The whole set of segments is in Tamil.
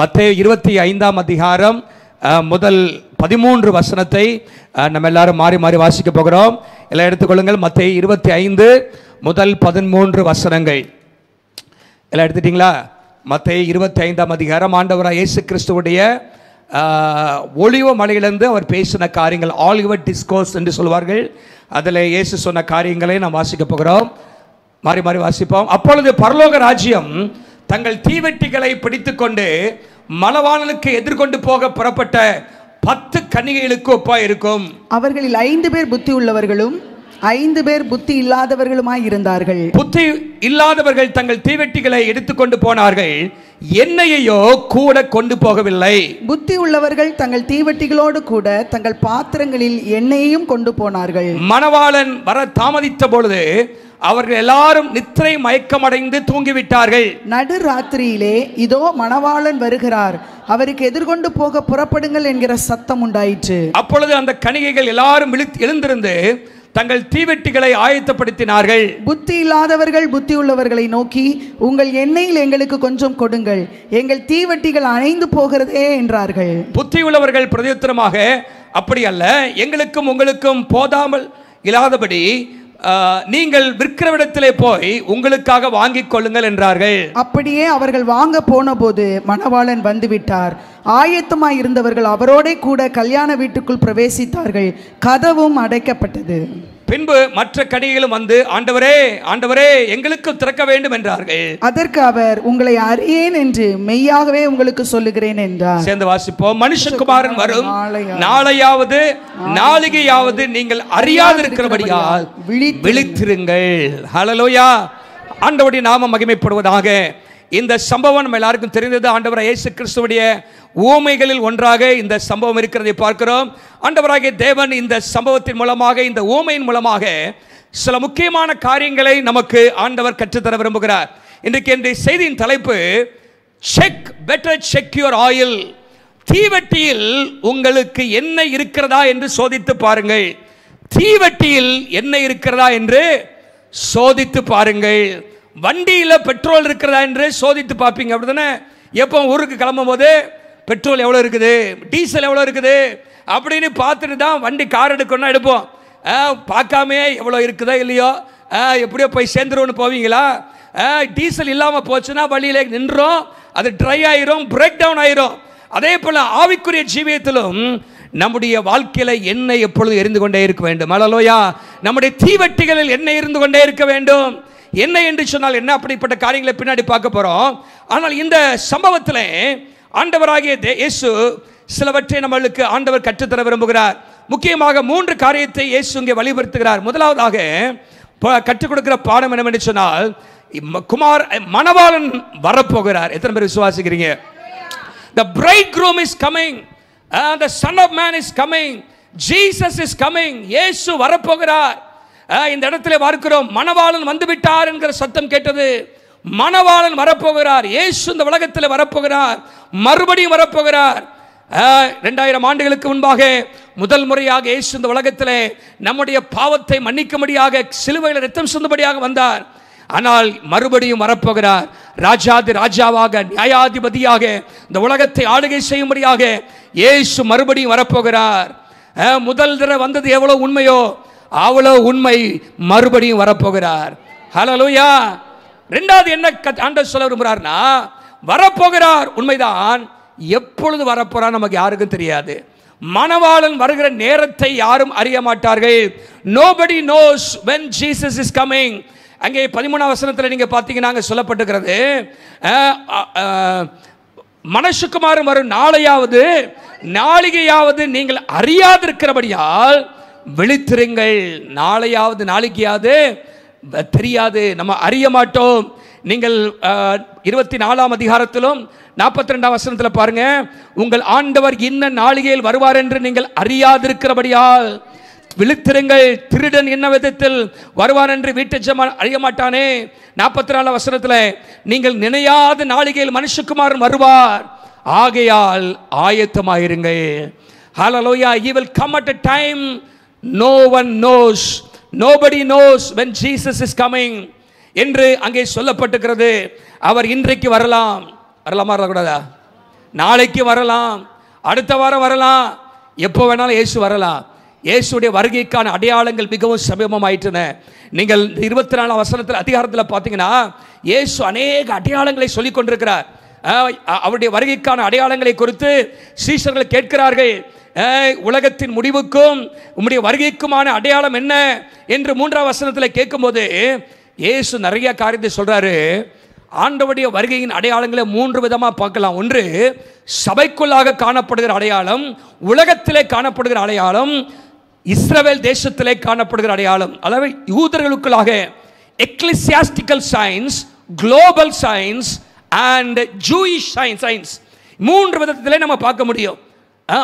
மத்தேயு 25ஆம் அதிகாரம் முதல் 13 வசனத்தை நம்ம எல்லாரும் மாறி மாறி வாசிக்க போகிறோம். எல்லாம் எடுத்துக்கொள்ளுங்கள். மத்தேயு 25 முதல் 13 வசனங்கள் எல்லாம் எடுத்துட்டீங்களா? மத்தேயு 25ஆம் அதிகாரம் ஆண்டவராகிய இயேசு கிறிஸ்துவுடைய ஒலிவ மலையிலிருந்து அவர் பேசின காரியங்கள், ஆலிவர் டிஸ்கோர்ஸ் என்று சொல்வார்கள். அதில் இயேசு சொன்ன காரியங்களை நாம் வாசிக்க போகிறோம். மாறி மாறி வாசிப்போம். அப்பொழுது பரலோக ராஜ்யம் தங்கள் தீவெட்டிகளை பிடித்துக்கொண்டு மணவாளனுக்கு எதிர்கொண்டு போக புறப்பட்ட 10 கன்னிகைகளுக்கு ஒப்பாய் இருக்கும். அவர்களில் 5 பேர் புத்தி உள்ளவர்களும் 5 பேர் புத்தி இல்லாதவர்களுமாய் இருந்தார்கள். புத்தி இல்லாதவர்கள் தங்கள் தீவெட்டிகளை எடுத்துக்கொண்டு போனார்கள், எண்ணெயையோ கூட கொண்டு போகவில்லை. புத்தி உள்ளவர்கள் தங்கள் தீவெட்டிகளோடு கூட தங்கள் பாத்திரங்களில் எண்ணெயையும் கொண்டு போனார்கள். மணவாளன் வர தாமதித்த பொழுது அவர்கள் எல்லாரும் நித்திரை மயக்கமடைந்து தூங்கிவிட்டார்கள். நடு ராத்திரியிலே இதோ மணவாளன் வருகிறார், அவருக்கு எதிர்கொண்டு போக புறப்படுங்கள் என்கிற சத்தம் உண்டாயிற்று. அப்பொழுது அந்த கன்னிகைகள் எல்லாரும் எழுந்திருந்து தங்கள் தீவெட்டிகளை ஆயத்தப்படுத்தினார்கள். புத்தி இல்லாதவர்கள் புத்தி உள்ளவர்களை நோக்கி, உங்கள் எண்ணெயில் எங்களுக்கு கொஞ்சம் கொடுங்கள், எங்கள் தீவெட்டிகள் அணைந்து போகிறதே என்றார்கள். புத்தி உள்ளவர்கள் பிரதியுத்தரமாக, அப்படி அல்ல, எங்களுக்கும் உங்களுக்கும் போதாமல் இல்லாதபடி நீங்கள் விற்கிறவிடத்திலே போய் உங்களுக்காக வாங்கிக் கொள்ளுங்கள் என்றார்கள். அப்படியே அவர்கள் வாங்க போன போது மணவாளன் வந்துவிட்டார். ஆயத்தமாய் இருந்தவர்கள் அவரோட கூட கல்யாண வீட்டுக்குள் பிரவேசித்தார்கள், கதவும் அடைக்கப்பட்டது. பின்பு மற்ற கன்னிகைகளும் வந்து, ஆண்டவரே ஆண்டவரே எங்களுக்கு திறக்க வேண்டும் என்றார்கள். அதற்கு அவர், உங்களை அறியேன் என்று மெய்யாகவே உங்களுக்கு சொல்லுகிறேன் என்றார். சேர்ந்து வாசிப்போம். மனுஷகுமாரன் வரும் நாளையாவது நாளிகையாவது நீங்கள் அறியாதிருக்கிறபடியால் விழித்திருங்கள். ஹல்லேலூயா. ஆண்டவருடைய நாமம் மகிமைப்படுவதாக. இந்த சம்பவம் நம்ம எல்லாருக்கும் தெரிந்தது. ஆண்டவராகிய இயேசு கிறிஸ்துவுடைய ஊமைகளில் ஒன்றாக இந்த சம்பவம் இருக்கிறதை பார்க்கிறோம். ஆண்டவராகிய தேவன் இந்த சம்பவத்தின் மூலமாக, இந்த ஊமையின் மூலமாக சில முக்கியமான காரியங்களை நமக்கு ஆண்டவர் கற்றுத்தர விரும்புகிறார். இன்றைக்கு இந்த செய்தியின் தலைப்பு, check better check your oil. தீவெட்டியில் உங்களுக்கு என்ன இருக்கிறதா என்று சோதித்து பாருங்கள். தீவெட்டியில் என்ன இருக்கிறதா என்று சோதித்து பாருங்கள். வண்டியில் பெட்ரோல் இருக்கிறதா என்று சோதித்து பார்ப்பீங்க, அப்படிதானே? எப்போ ஊருக்கு கிளம்பும் போது பெட்ரோல் எவ்வளோ இருக்குது, டீசல் எவ்வளோ இருக்குது அப்படின்னு பார்த்துட்டு தான் வண்டி கார் எடுக்கணும்னா எடுப்போம். பார்க்காமே எவ்வளோ இருக்குதோ இல்லையோ, எப்படியோ போய் சேர்ந்துருவோன்னு போவீங்களா? டீசல் இல்லாமல் போச்சுன்னா வழியிலே நின்றோம், அது ட்ரை ஆயிரும், பிரேக் டவுன் ஆயிரும். அதே போல் ஆவிக்குரிய ஜீவியத்திலும் நம்முடைய வாழ்க்கையில் எண்ணெய் எப்பொழுது எரிந்து கொண்டே இருக்க வேண்டும். ஹல்லேலூயா. நம்முடைய தீவெட்டிகளில் எண்ணெய் இருந்து கொண்டே இருக்க வேண்டும். என்ன என்று சொன்னால் என்ன, அப்படிப்பட்ட காரியங்களை பின்னாடி பார்க்க போறோம். ஆனால் இந்த சம்பவத்தில் ஆண்டவராகிய இயேசு சிலவற்றை நம்மளுக்கு ஆண்டவர் கற்றுத்தர விரும்புகிறார். முக்கியமாக 3 காரியத்தை இயேசு இங்கே வலியுறுத்துகிறார். முதலாவதாக கற்றுக் கொடுக்கிற பாடம் என்னவென்று சொன்னால், மணவாளன் வரப்போகிறார். எத்தனை பேர் விசுவாசிக்கிறீங்க? The bridegroom is coming, the son of man is coming, Jesus is coming. இயேசு வரப்போகிறார். இந்த இடத்துல பார்க்கிறோம், மணவாளன் வந்துவிட்டார் என்கிற சத்தம் கேட்டது. மணவாளன் வரப்போகிறார். இயேசு இந்த உலகத்தில் வரப்போகிறார், மறுபடியும் வரப்போகிறார். 2000 ஆண்டுகளுக்கு முன்பாக முதல் முறையாக இயேசு இந்த உலகத்தில் நம்முடைய பாவத்தை மன்னிக்கும்படியாக சிலுவையில் ரத்தம் சிந்தும்படியாக வந்தார். ஆனால் மறுபடியும் வரப்போகிறார். ராஜாதி ராஜாவாக, நியாயாதிபதியாக இந்த உலகத்தை ஆளுகை செய்யும்படியாக இயேசு மறுபடியும் வரப்போகிறார். முதல் தடவை வந்தது எவ்வளவு உண்மையோ அவ்வளோ உண்மை, மறுபடியும் வரப்போகிறார். ஹல்லேலூயா. ரெண்டாவது என்ன ஆண்டவர் சொல்ல விரும்புகிறார்னா, வரப்போகிறார் உண்மைதான், எப்பொழுது வரப்போறார் நமக்கு யாருக்கும் தெரியாது. மணவாளன் வருகிற நேரத்தை யாரும் அறிய மாட்டார்கள். nobody knows when Jesus is coming. அங்கே 13ஆம் வசனத்தில் நீங்க பார்த்தீங்கன்னா சொல்லப்பட்டிருக்கிறது, மனுஷகுமாரன் வரும் நாளையாவது நாளிகையாவது நீங்கள் அறியாதிருக்கிறபடியால் விழித்திருங்கள். நாளையாவது நாளைக்கையாவது தெரியாது, நம்ம அறிய மாட்டோம். நீங்கள் 24ஆம் அதிகாரத்திலும் 42ஆம் வசனத்தில் பாருங்க, உங்கள் ஆண்டவர் இன்ன நாளிகையில் வருவார் என்று நீங்கள் அறியாதிருக்கிறபடியால் விழித்திருங்கள். திருடன் என்ன விதத்தில் வருவார் என்று வீட்டு ஜமான் அறிய மாட்டானே. 44ஆம் வசனத்தில், நீங்கள் நினையாத நாளிகையில் மனுஷகுமாரன் வருவார், ஆகையால் ஆயத்தமாயிருங்கள். ஹல்லேலூயா. He will come at a time no one knows, nobody knows when Jesus is coming என்று அங்கே சொல்லப்பட்டிருக்கிறது. அவர் இன்றைக்கு வரலாம். வரலாமா வரக்கூடாதா? நாளைக்கு வரலாம், அடுத்த வாரம் வரலாம், எப்போ வேணாலும் இயேசு வரலாம். இயேசுடைய வருகைக்கான அடையாளங்கள் மிகவும் சமீபமாயிற்றன. நீங்கள் 24 வசனத்தில் அதிகாரத்தில் பார்த்தீங்கன்னா இயேசு அநேக அடையாளங்களை சொல்லிக் கொண்டிருக்கிறார். அவருடைய வருகைக்கான அடையாளங்களை குறித்து சீஷர்கள் கேட்கிறார்கள். உலகத்தின் முடிவுக்கும் உம்முடைய வருகைக்குமான அடையாளம் என்ன என்று 3ஆம் வசனத்தில் கேட்கும்போது இயேசு நிறைய காரியத்தை சொல்றாரு. ஆண்டவருடைய வருகையின் அடையாளங்களை 3 விதமாக பார்க்கலாம். ஒன்று, சபைக்குள்ளாக காணப்படுகிற அடையாளம், உலகத்திலே காணப்படுகிற அடையாளம், இஸ்ரவேல் தேசத்திலே காணப்படுகிற அடையாளம். அதாவது யூதர்களுக்குள்ளாக ecclesiastical science, global science and Jewish science, 3 விதத்திலே நம்ம பார்க்க முடியும்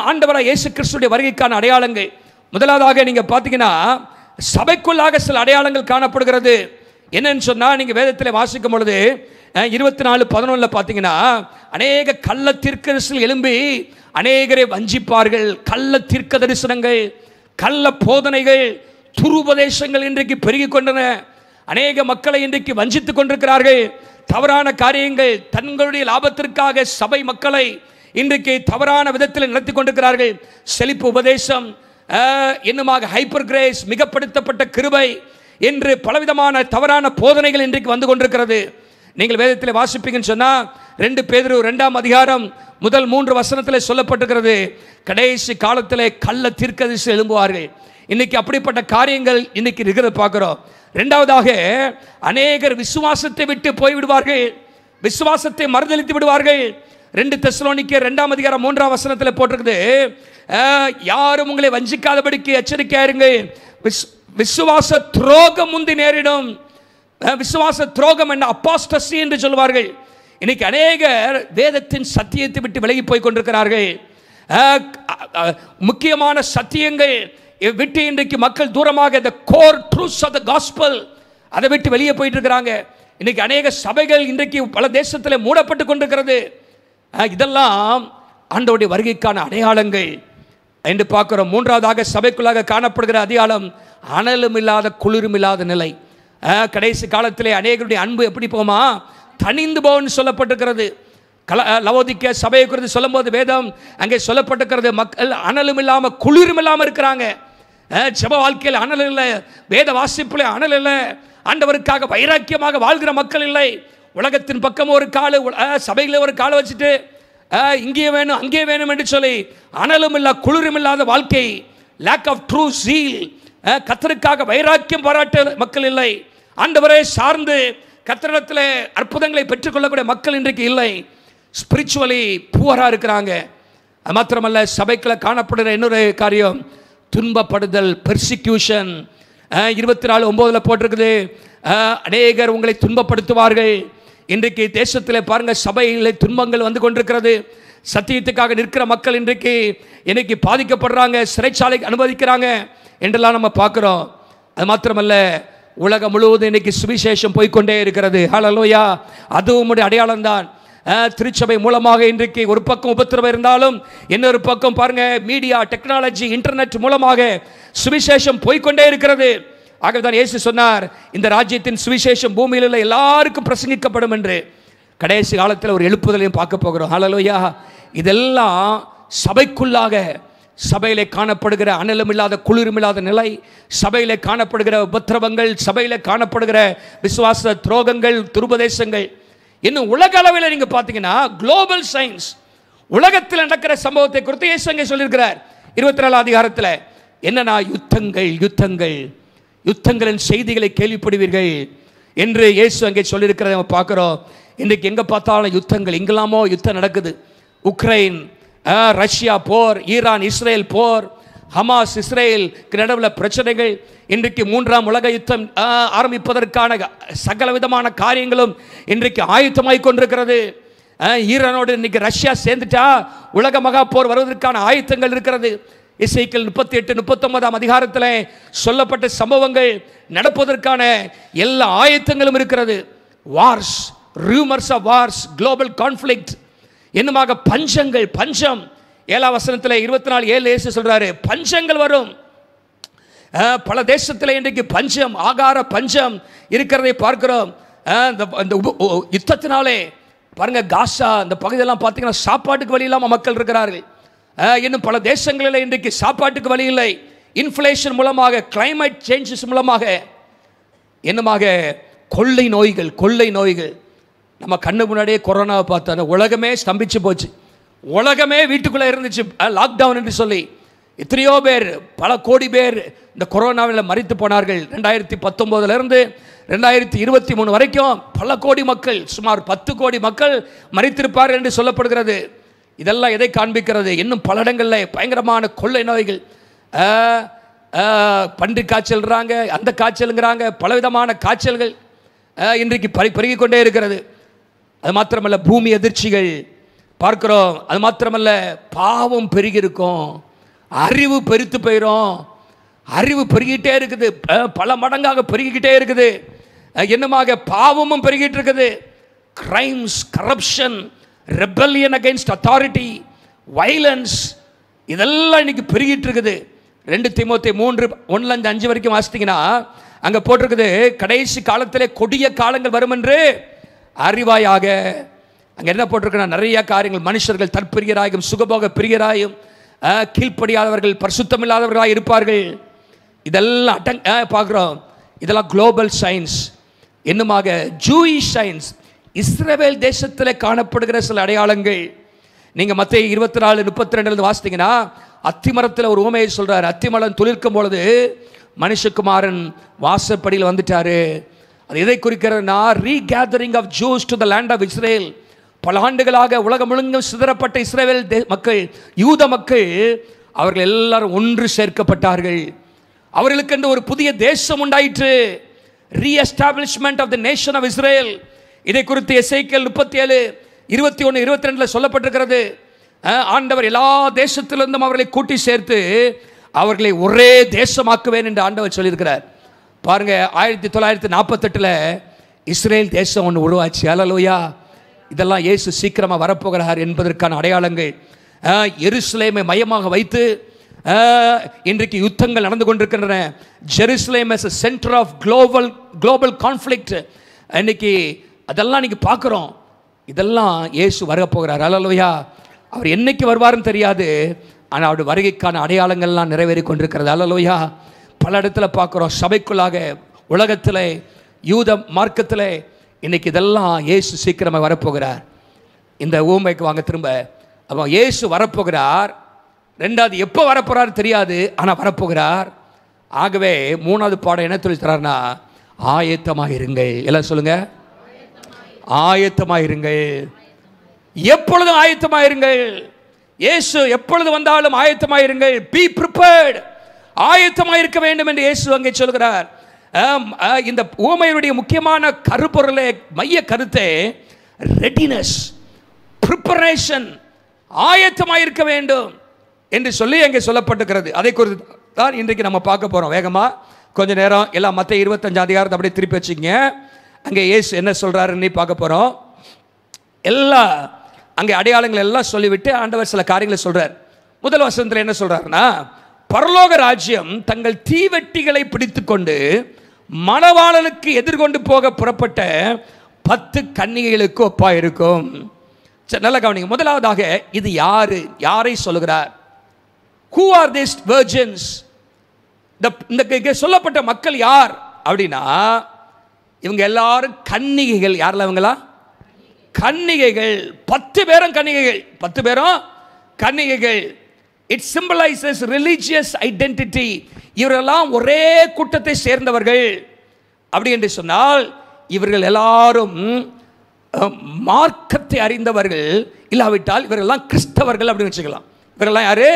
ஆண்டவராக இயேசு கிறிஸ்துடைய வருகைக்கான அடையாளங்கள். முதலாவதாக நீங்க பார்த்தீங்கன்னா சபைக்குள்ளாக சில அடையாளங்கள் காணப்படுகிறது. என்னன்னு சொன்னா, நீங்க வேதத்தில் வாசிக்கும் பொழுது 24:11 பார்த்தீங்கன்னா அநேக கள்ள தீர்க்கதரிசிகள் எழும்பி அநேகரை வஞ்சிப்பார்கள். கள்ள தீர்க்க தரிசனங்கள், கள்ள போதனைகள், துருபதேசங்கள் இன்றைக்கு பெருகி கொண்டன. அநேக மக்களை இன்றைக்கு வஞ்சித்துக் கொண்டிருக்கிறார்கள். தவறான காரியங்கள், தங்களுடைய லாபத்திற்காக சபை மக்களை இன்றைக்கு தவறான விதத்தில் நடத்தி கொண்டிருக்கிறார்கள். செழிப்பு உபதேசம், இன்னுமாக ஹைப்பர் கிரேஸ், மிகப்படுத்தப்பட்ட கிருபை என்று பலவிதமான தவறான போதனைகள் இன்றைக்கு வந்து கொண்டிருக்கிறது. நீங்கள் வேதத்தில் வாசிப்பீங்கன்னு சொன்னா 2 பேதுரு 2ஆம் அதிகாரம் முதல் 3 வசனத்தில் சொல்லப்பட்டிருக்கிறது, கடைசி காலத்தில் கள்ள தீர்க்கதரிசி எழும்புவார்கள். இன்னைக்கு அப்படிப்பட்ட காரியங்கள் இன்னைக்கு இருக்கிறத பார்க்கிறோம். இரண்டாவதாக, அநேகர் விசுவாசத்தை விட்டு போய்விடுவார்கள், விசுவாசத்தை மறுதலித்து விடுவார்கள். 2 தெசலோனிக்கேயர் 2ஆம் அதிகாரம் 3ஆம் வசனத்தில் போட்டிருக்குது, யாரும் உங்களை வஞ்சிக்காதபடிக்கு எச்சரிக்கையாயிருங்கள், விசுவாச துரோகம் முந்தி நேரிடும். விசுவாச துரோகம் என்ன, அப்பாஸ்டசி என்று சொல்வார்கள். இன்னைக்கு அநேகர் வேதத்தின் சத்தியத்தை விட்டு விலகி போய் கொண்டிருக்கிறார்கள். முக்கியமான சத்தியங்கள் விட்டு இன்றைக்கு மக்கள் தூரமாக the core truths of the gospel அதை விட்டு வெளியே போயிட்டு இருக்கிறாங்க. இன்னைக்கு அநேக சபைகள் இன்றைக்கு பல தேசத்தில் மூடப்பட்டு கொண்டிருக்கிறது. இதெல்லாம் ஆண்டவருடைய வருகைக்கான அடையாளங்கள் என்று பார்க்கிறோம். மூன்றாவதாக, சபைக்குள்ளாக காணப்படுகிற அடையாளம் அனலும் இல்லாத குளிரும் இல்லாத நிலை. கடைசி காலத்திலே அநேகருடைய அன்பு எப்படி போமா, தனிந்து போன்னு சொல்லப்பட்டிருக்கிறது. லவோதிக்கேயா சபையை குறித்து சொல்லும் போது வேதம் அங்கே சொல்லப்பட்டிருக்கிறது, மக்கள் அனலும் இல்லாமல் குளிரும் இல்லாமல் இருக்கிறாங்க. ஜெப வாழ்க்கையில் அனல் இல்லை, வேத வாசிப்பில் அனல் இல்லை, ஆண்டவருக்காக வைராக்கியமாக வாழ்கிற மக்கள் இல்லை. உலகத்தின் பக்கம் ஒரு கால, சபையில் ஒரு காலை வச்சுட்டு இங்கே வேணும் அங்கே வேணும் என்று சொல்லி அனலும் இல்லா குளிரும் இல்லாத வாழ்க்கை, லேக் ஆஃப் ட்ரூ சீல், கர்த்தருக்காக வைராக்கியம் பாராட்ட மக்கள் இல்லை. ஆண்டவரை சார்ந்து கர்த்தரிடத்தில் அற்புதங்களை பெற்றுக்கொள்ளக்கூடிய மக்கள் இன்றைக்கு இல்லை. ஸ்பிரிச்சுவலி புவராக இருக்கிறாங்க. அது மாத்திரமல்ல, சபைக்குள்ள காணப்படுகிற இன்னொரு காரியம் துன்பப்படுதல், பெர்சிக்யூஷன். 24:9 போட்டிருக்குது, அநேகர் உங்களை துன்பப்படுத்துவார்கள். இன்றைக்கு தேசத்தில் பாருங்க, சபையில் துன்பங்கள் வந்து கொண்டிருக்கிறது. சத்தியத்துக்காக நிற்கிற மக்கள் இன்னைக்கு பாதிக்கப்படுறாங்க, சிறைச்சாலைக்கு அனுமதிக்கிறாங்க என்றெல்லாம் நம்ம பார்க்குறோம். அது மாத்திரமல்ல, உலகம் முழுவதும் இன்னைக்கு சுவிசேஷம் போய்கொண்டே இருக்கிறது. ஹல்லேலூயா. அதுவும் ஒரு அடையாளம் தான். திருச்சபை மூலமாக இன்றைக்கு ஒரு பக்கம் உபத்திரவம் இருந்தாலும் இன்னொரு பக்கம் பாருங்க, மீடியா, டெக்னாலஜி, இன்டர்நெட் மூலமாக சுவிசேஷம் போய்கொண்டே இருக்கிறது. ஆகவேதான் இயேசு சொன்னார், இந்த ராஜ்யத்தின் சுவிசேஷம் பூமியில் உள்ள எல்லாருக்கும் பிரசங்கிக்கப்படும் என்று. கடைசி காலத்தில் ஒரு எழுப்புதலையும் பார்க்க போகிறோம். ஹல்லேலூயா. இதெல்லாம் சபைக்குள்ளாக, சபையிலே காணப்படுகிற அனலும் இல்லாத குளிரும் இல்லாத நிலை, சபையிலே காணப்படுகிற உபத்திரவங்கள், சபையிலே காணப்படுகிற விசுவாச துரோகங்கள், துருபதேசங்கள். இன்னும் உலக அளவில் நீங்க பார்த்தீங்கன்னா குளோபல் சயின்ஸ், உலகத்தில் நடக்கிற சம்பவத்தை குறித்து இயேசு அங்கே சொல்லியிருக்கிறார் 24ஆம் அதிகாரத்தில். என்னன்னா, யுத்தங்கள் யுத்தங்கள் யுத்தங்களின் செய்திகளை கேள்விப்படுவீர்கள் என்று இயேசு அங்கே சொல்லியிருக்கிறத நம்ம பார்க்குறோம். இன்றைக்கு எங்கே பார்த்தாலும் யுத்தங்கள், எங்கெல்லாமோ யுத்தம் நடக்குது. உக்ரைன், ரஷ்யா போர், ஈரான் இஸ்ரேல் போர், ஹமாஸ் இஸ்ரேல் நடுவில் பிரச்சனைகள். இன்றைக்கு 3ஆம் உலக யுத்தம் ஆரம்பிப்பதற்கான சகல விதமான காரியங்களும் இன்றைக்கு ஆயத்தமாய் கொண்டிருக்கிறது. ஈரானோடு இன்னைக்கு ரஷ்யா சேர்ந்துட்டா உலக மகா போர் வருவதற்கான ஆயத்தங்கள் இருக்கிறது. எசேக்கியேல் 38-39 அதிகாரத்தில் சொல்லப்பட்ட சம்பவங்கள் நடப்பதற்கான எல்லா ஆயத்தங்களும் இருக்கிறது. Wars, rumours of wars, global conflict, என்னமாக பஞ்சங்கள், பஞ்சம். 7ஆம் வசனத்தில் 24:7 இயேசு சொல்றாரு, பஞ்சங்கள் வரும். பல தேசத்தில் இன்றைக்கு பஞ்சம், ஆகார பஞ்சம் இருக்கிறதை பார்க்கிறோம். இந்த யுத்தத்தினாலே பாருங்க, காசா இந்த பகுதியெல்லாம் பார்த்தீங்கன்னா சாப்பாட்டுக்கு வழி இல்லாமல் மக்கள் இருக்கிறார்கள். இன்னும் பல தேசங்களில் இன்றைக்கு சாப்பாட்டுக்கு வழி இல்லை. இன்ஃப்ளேஷன் மூலமாக, கிளைமேட் சேஞ்சஸ் மூலமாக என்னமாக கொள்ளை நோய்கள். நம்ம கண்ணு முன்னாடியே கொரோனாவை பார்த்தா உலகமே ஸ்தம்பிச்சு போச்சு. உலகமே வீட்டுக்குள்ளே இருந்துச்சு, லாக்டவுன் என்று சொல்லி. எத்தனையோ பேர், பல கோடி பேர் இந்த கொரோனாவில் மரித்து போனார்கள். 2019 2023 வரைக்கும் பல கோடி மக்கள், சுமார் 10 கோடி மக்கள் மரித்திருப்பார்கள் என்று சொல்லப்படுகிறது. இதெல்லாம் எதை காண்பிக்கிறது? இன்னும் பல இடங்களில் பயங்கரமான கொள்ளை நோய்கள், பன்றி காய்ச்சல்றாங்க, அந்த காய்ச்சலுங்கிறாங்க, பலவிதமான காய்ச்சல்கள் இன்றைக்கு பெருகி கொண்டே இருக்கிறது. அது மாத்திரமல்ல, பூமி அதிர்ச்சிகள் பார்க்கிறோம். அது மாத்திரமல்ல, பாவம் பெருகி இருக்கும், அறிவு பெருத்து போயிடும். அறிவு பெருகிட்டே இருக்குது, பல மடங்காக பெருகிக்கிட்டே இருக்குது. என்னமாக பாவமும் பெருகிட்டு இருக்குது. Crimes, corruption, rebellion against authority, violence, இதெல்லாம் இன்னைக்கு பெருகிட்டு இருக்குது. 2 தீமோத்தேயு 3:1-5 வரைக்கும் வாசித்தீங்கன்னா அங்கே போட்டிருக்குது, கடைசி காலத்திலே கொடிய காலங்கள் வரும் என்று அறிவாயாக. அங்கே என்ன போட்டிருக்குன்னா, நிறைய காரியங்கள். மனுஷர்கள் தற்பிரியராயும் சுகபோக பிரியராயும் கீழ்ப்படியாதவர்கள், பரிசுத்தமில்லாதவர்களாக இருப்பார்கள். இதெல்லாம் பார்க்குறோம். இதெல்லாம் குளோபல் சயின்ஸ். என்னமாக ஜூயிஷ் சயின்ஸ், இஸ்ரவேல் தேசத்தில் காணப்படுகிற சில அடையாளங்கள். நீங்கள் மத்தேயு 24:32 வாசித்தீங்கன்னா அத்திமரத்தில் ஒரு உவமையை சொல்கிறார். அத்திமரம் துளிர்க்கும் பொழுது மனுஷகுமாரன் வாசப்படியில் வந்துட்டாரு. அது எதை குறிக்கிறதுனா, regathering of Jews to the land of Israel. பல ஆண்டுகளாக உலகம் முழுங்கும் சிதறப்பட்ட இஸ்ரவேல் மக்கள், யூத மக்கள், அவர்கள் எல்லாரும் ஒன்று சேர்க்கப்பட்டார்கள். அவர்களுக்கென்று ஒரு புதிய தேசம் உண்டாயிற்று. Reestablishment of the nation of Israel. இதை குறித்து எசேக்கியேல் 37:21-22 சொல்லப்பட்டிருக்கிறது. ஆண்டவர் எல்லா தேசத்திலிருந்தும் அவர்களை கூட்டி சேர்த்து அவர்களை ஒரே தேசமாக்குவேன் என்று ஆண்டவர் சொல்லியிருக்கிறார். பாருங்க, 1948 இஸ்ரேல் தேசம் ஒன்று உருவாச்சு. அல்லேலூயா. இதெல்லாம் இயேசு சீக்கிரமாக வரப்போகிறார் என்பதற்கான அடையாளங்கள். எருசலேமை மையமாக வைத்து இன்றைக்கு யுத்தங்கள் நடந்து கொண்டிருக்கின்றன. Jerusalem as a center of global conflict. இன்னைக்கு அதெல்லாம் இன்னைக்கு பார்க்குறோம். இதெல்லாம் இயேசு வரப்போகிறார். அல்லேலூயா. அவர் என்னைக்கு வருவாருன்னு தெரியாது, ஆனால் அவருடைய வருகைக்கான அடையாளங்கள்லாம் நிறைவேறி கொண்டிருக்கிறது. அல்லேலூயா. பல இடத்துல பார்க்குறோம், சபைக்குள்ளாக, உலகத்தில், யூத மார்க்கத்தில். இன்னைக்கு இதெல்லாம் இயேசு சீக்கிரமாக வரப்போகிறார். இந்த ஊமைக்கு வாங்க திரும்ப. அப்போ இயேசு வரப்போகிறார். 2வது எப்போ வரப்போகிறார் தெரியாது, ஆனால் வரப்போகிறார். ஆகவே 3வது பாடம் என்ன சொல்லி தரார்னா, ஆயத்தமாக இருங்கள். எல்லாம் சொல்லுங்க, ஆயத்தமாக இருங்கள். எப்பொழுதும் ஆயத்தமாக இருங்கள். இயேசு எப்பொழுது வந்தாலும் ஆயத்தமாக இருங்கள். Be prepared. ஆயத்தமாக இருக்க வேண்டும் என்று இயேசு அங்கே சொல்கிறார். இந்த ஊமையுடைய முக்கியமான கருப்பொருளே, மைய கருத்தே ரெடினஸ், ப்ரிப்பரேஷன். ஆயத்தமாக இருக்க வேண்டும் என்று சொல்லி அங்கே சொல்லப்பட்டிருக்கிறது. அதை குறித்து தான் இன்றைக்கு நம்ம பார்க்க போகிறோம். வேகமாக கொஞ்ச நேரம் எல்லாம் மத்தேயு 25 அதிகாரத்தை அப்படியே திருப்பி வச்சுங்க. அங்கே இயேசு என்ன சொல்கிறாருன்னு பார்க்க போகிறோம். எல்லா அங்கே அடையாளங்கள் எல்லாம் சொல்லிவிட்டு ஆண்டவர் சில காரியங்களை சொல்கிறார். முதல் வசனத்தில் என்ன சொல்கிறாருன்னா, பரலோக ராஜ்யம் தங்கள் தீவெட்டிகளை பிடித்து கொண்டு மணவாளனுக்கு எதிர்கொண்டு போக புறப்பட்ட 10 கன்னிகைகளுக்கு ஒப்பா இருக்கும். நல்லா கவனிங்க. முதலாவதாக இது யாரை சொல்லுகிறார்? Who are these virgins? இந்த சொல்லப்பட்ட மக்கள் யார் அப்படின்னா, இவங்க எல்லாரும் கன்னிகைகள். யாரில் இவங்களா? கன்னிகைகள். 10 பேரும் கன்னிகைகள். 10 பேரும் கன்னிகைகள். It symbolizes religious identity. இவரெல்லாம் ஒரே கூட்டத்தை சேர்ந்தவர்கள். அப்படி என்று சொன்னால் இவர்கள் எல்லாரும் மார்க்கத்தை அறிந்தவர்கள். இல்லாவிட்டால் இவரெல்லாம் கிறிஸ்தவர்கள் அப்படின்னு வச்சுக்கலாம். இவரெல்லாம் யாரு?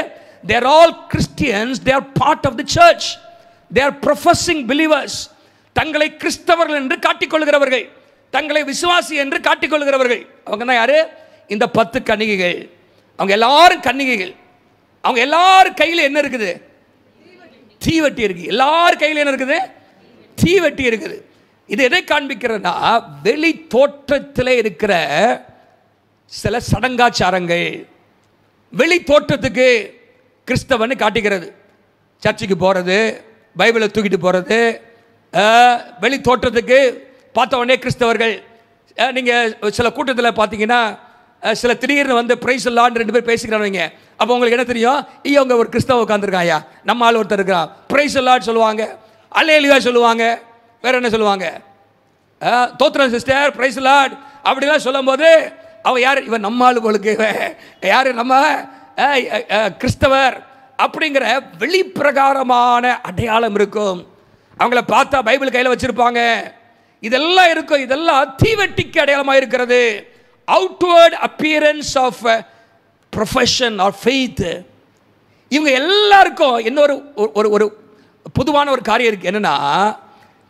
They are all Christians. They are part of the church. They are professing believers. தங்களை கிறிஸ்தவர்கள் என்று காட்டிக்கொள்கிறவர்கள், தங்களை விசுவாசி என்று காட்டிக்கொள்கிறவர்கள். அவங்க தான் யாரு? இந்த 10 கன்னிகைகள். அவங்க எல்லாரும் கன்னிகைகள். அவங்க எல்லாரும் கையில் என்ன இருக்குது? தீவெட்டி இருக்கு. எல்லார் கையில் என்ன இருக்குது? தீவெட்டி இருக்குது. இது எதை காண்பிக்கிறதுனா, வெளி தோற்றத்தில் இருக்கிற சில சடங்காச்சாரங்கள். வெளி தோற்றத்துக்கு கிறிஸ்தவன்னு காட்டிக்கிறது. சர்ச்சுக்கு போகிறது, பைபிளை தூக்கிட்டு போகிறது, வெளி தோற்றத்துக்கு பார்த்த உடனே கிறிஸ்தவர்கள். நீங்கள் சில கூட்டத்தில் பார்த்தீங்கன்னா சில திடீர்னு வந்து பிரைஸ் லார்ட் 2 பேர் பேசிக்கிறாங்க. அப்போ உங்களுக்கு என்ன தெரியும்? இவங்க ஒரு கிறிஸ்தவ உட்காந்துருக்காயா, நம்ம ஆள் ஒருத்தர் இருக்கிறான், பிரைஸ் லார்ட் சொல்லுவாங்க, அல்லேலூயா சொல்லுவாங்க, வேற என்ன சொல்லுவாங்க, தோத்திரம் சிஸ்டர் பிரைஸ் லார்ட் அப்படிலாம் சொல்லும் போது அவன் யார்? இவன் நம்ம ஆளுகளுக்கு யார்? நம்ம கிறிஸ்தவர் அப்படிங்கிற வெளிப்பிரகாரமான அடையாளம் இருக்கும். அவங்கள பார்த்தா பைபிள் கையில் வச்சிருப்பாங்க, இதெல்லாம் இருக்கும். இதெல்லாம் தீவெட்டிக்கு அடையாளமாக இருக்கிறது. Outward appearance of profession or faith. இவங்க எல்லாருக்கும் இன்னொரு ஒரு பொதுவான ஒரு காரியம் இருக்கு. என்னன்னா,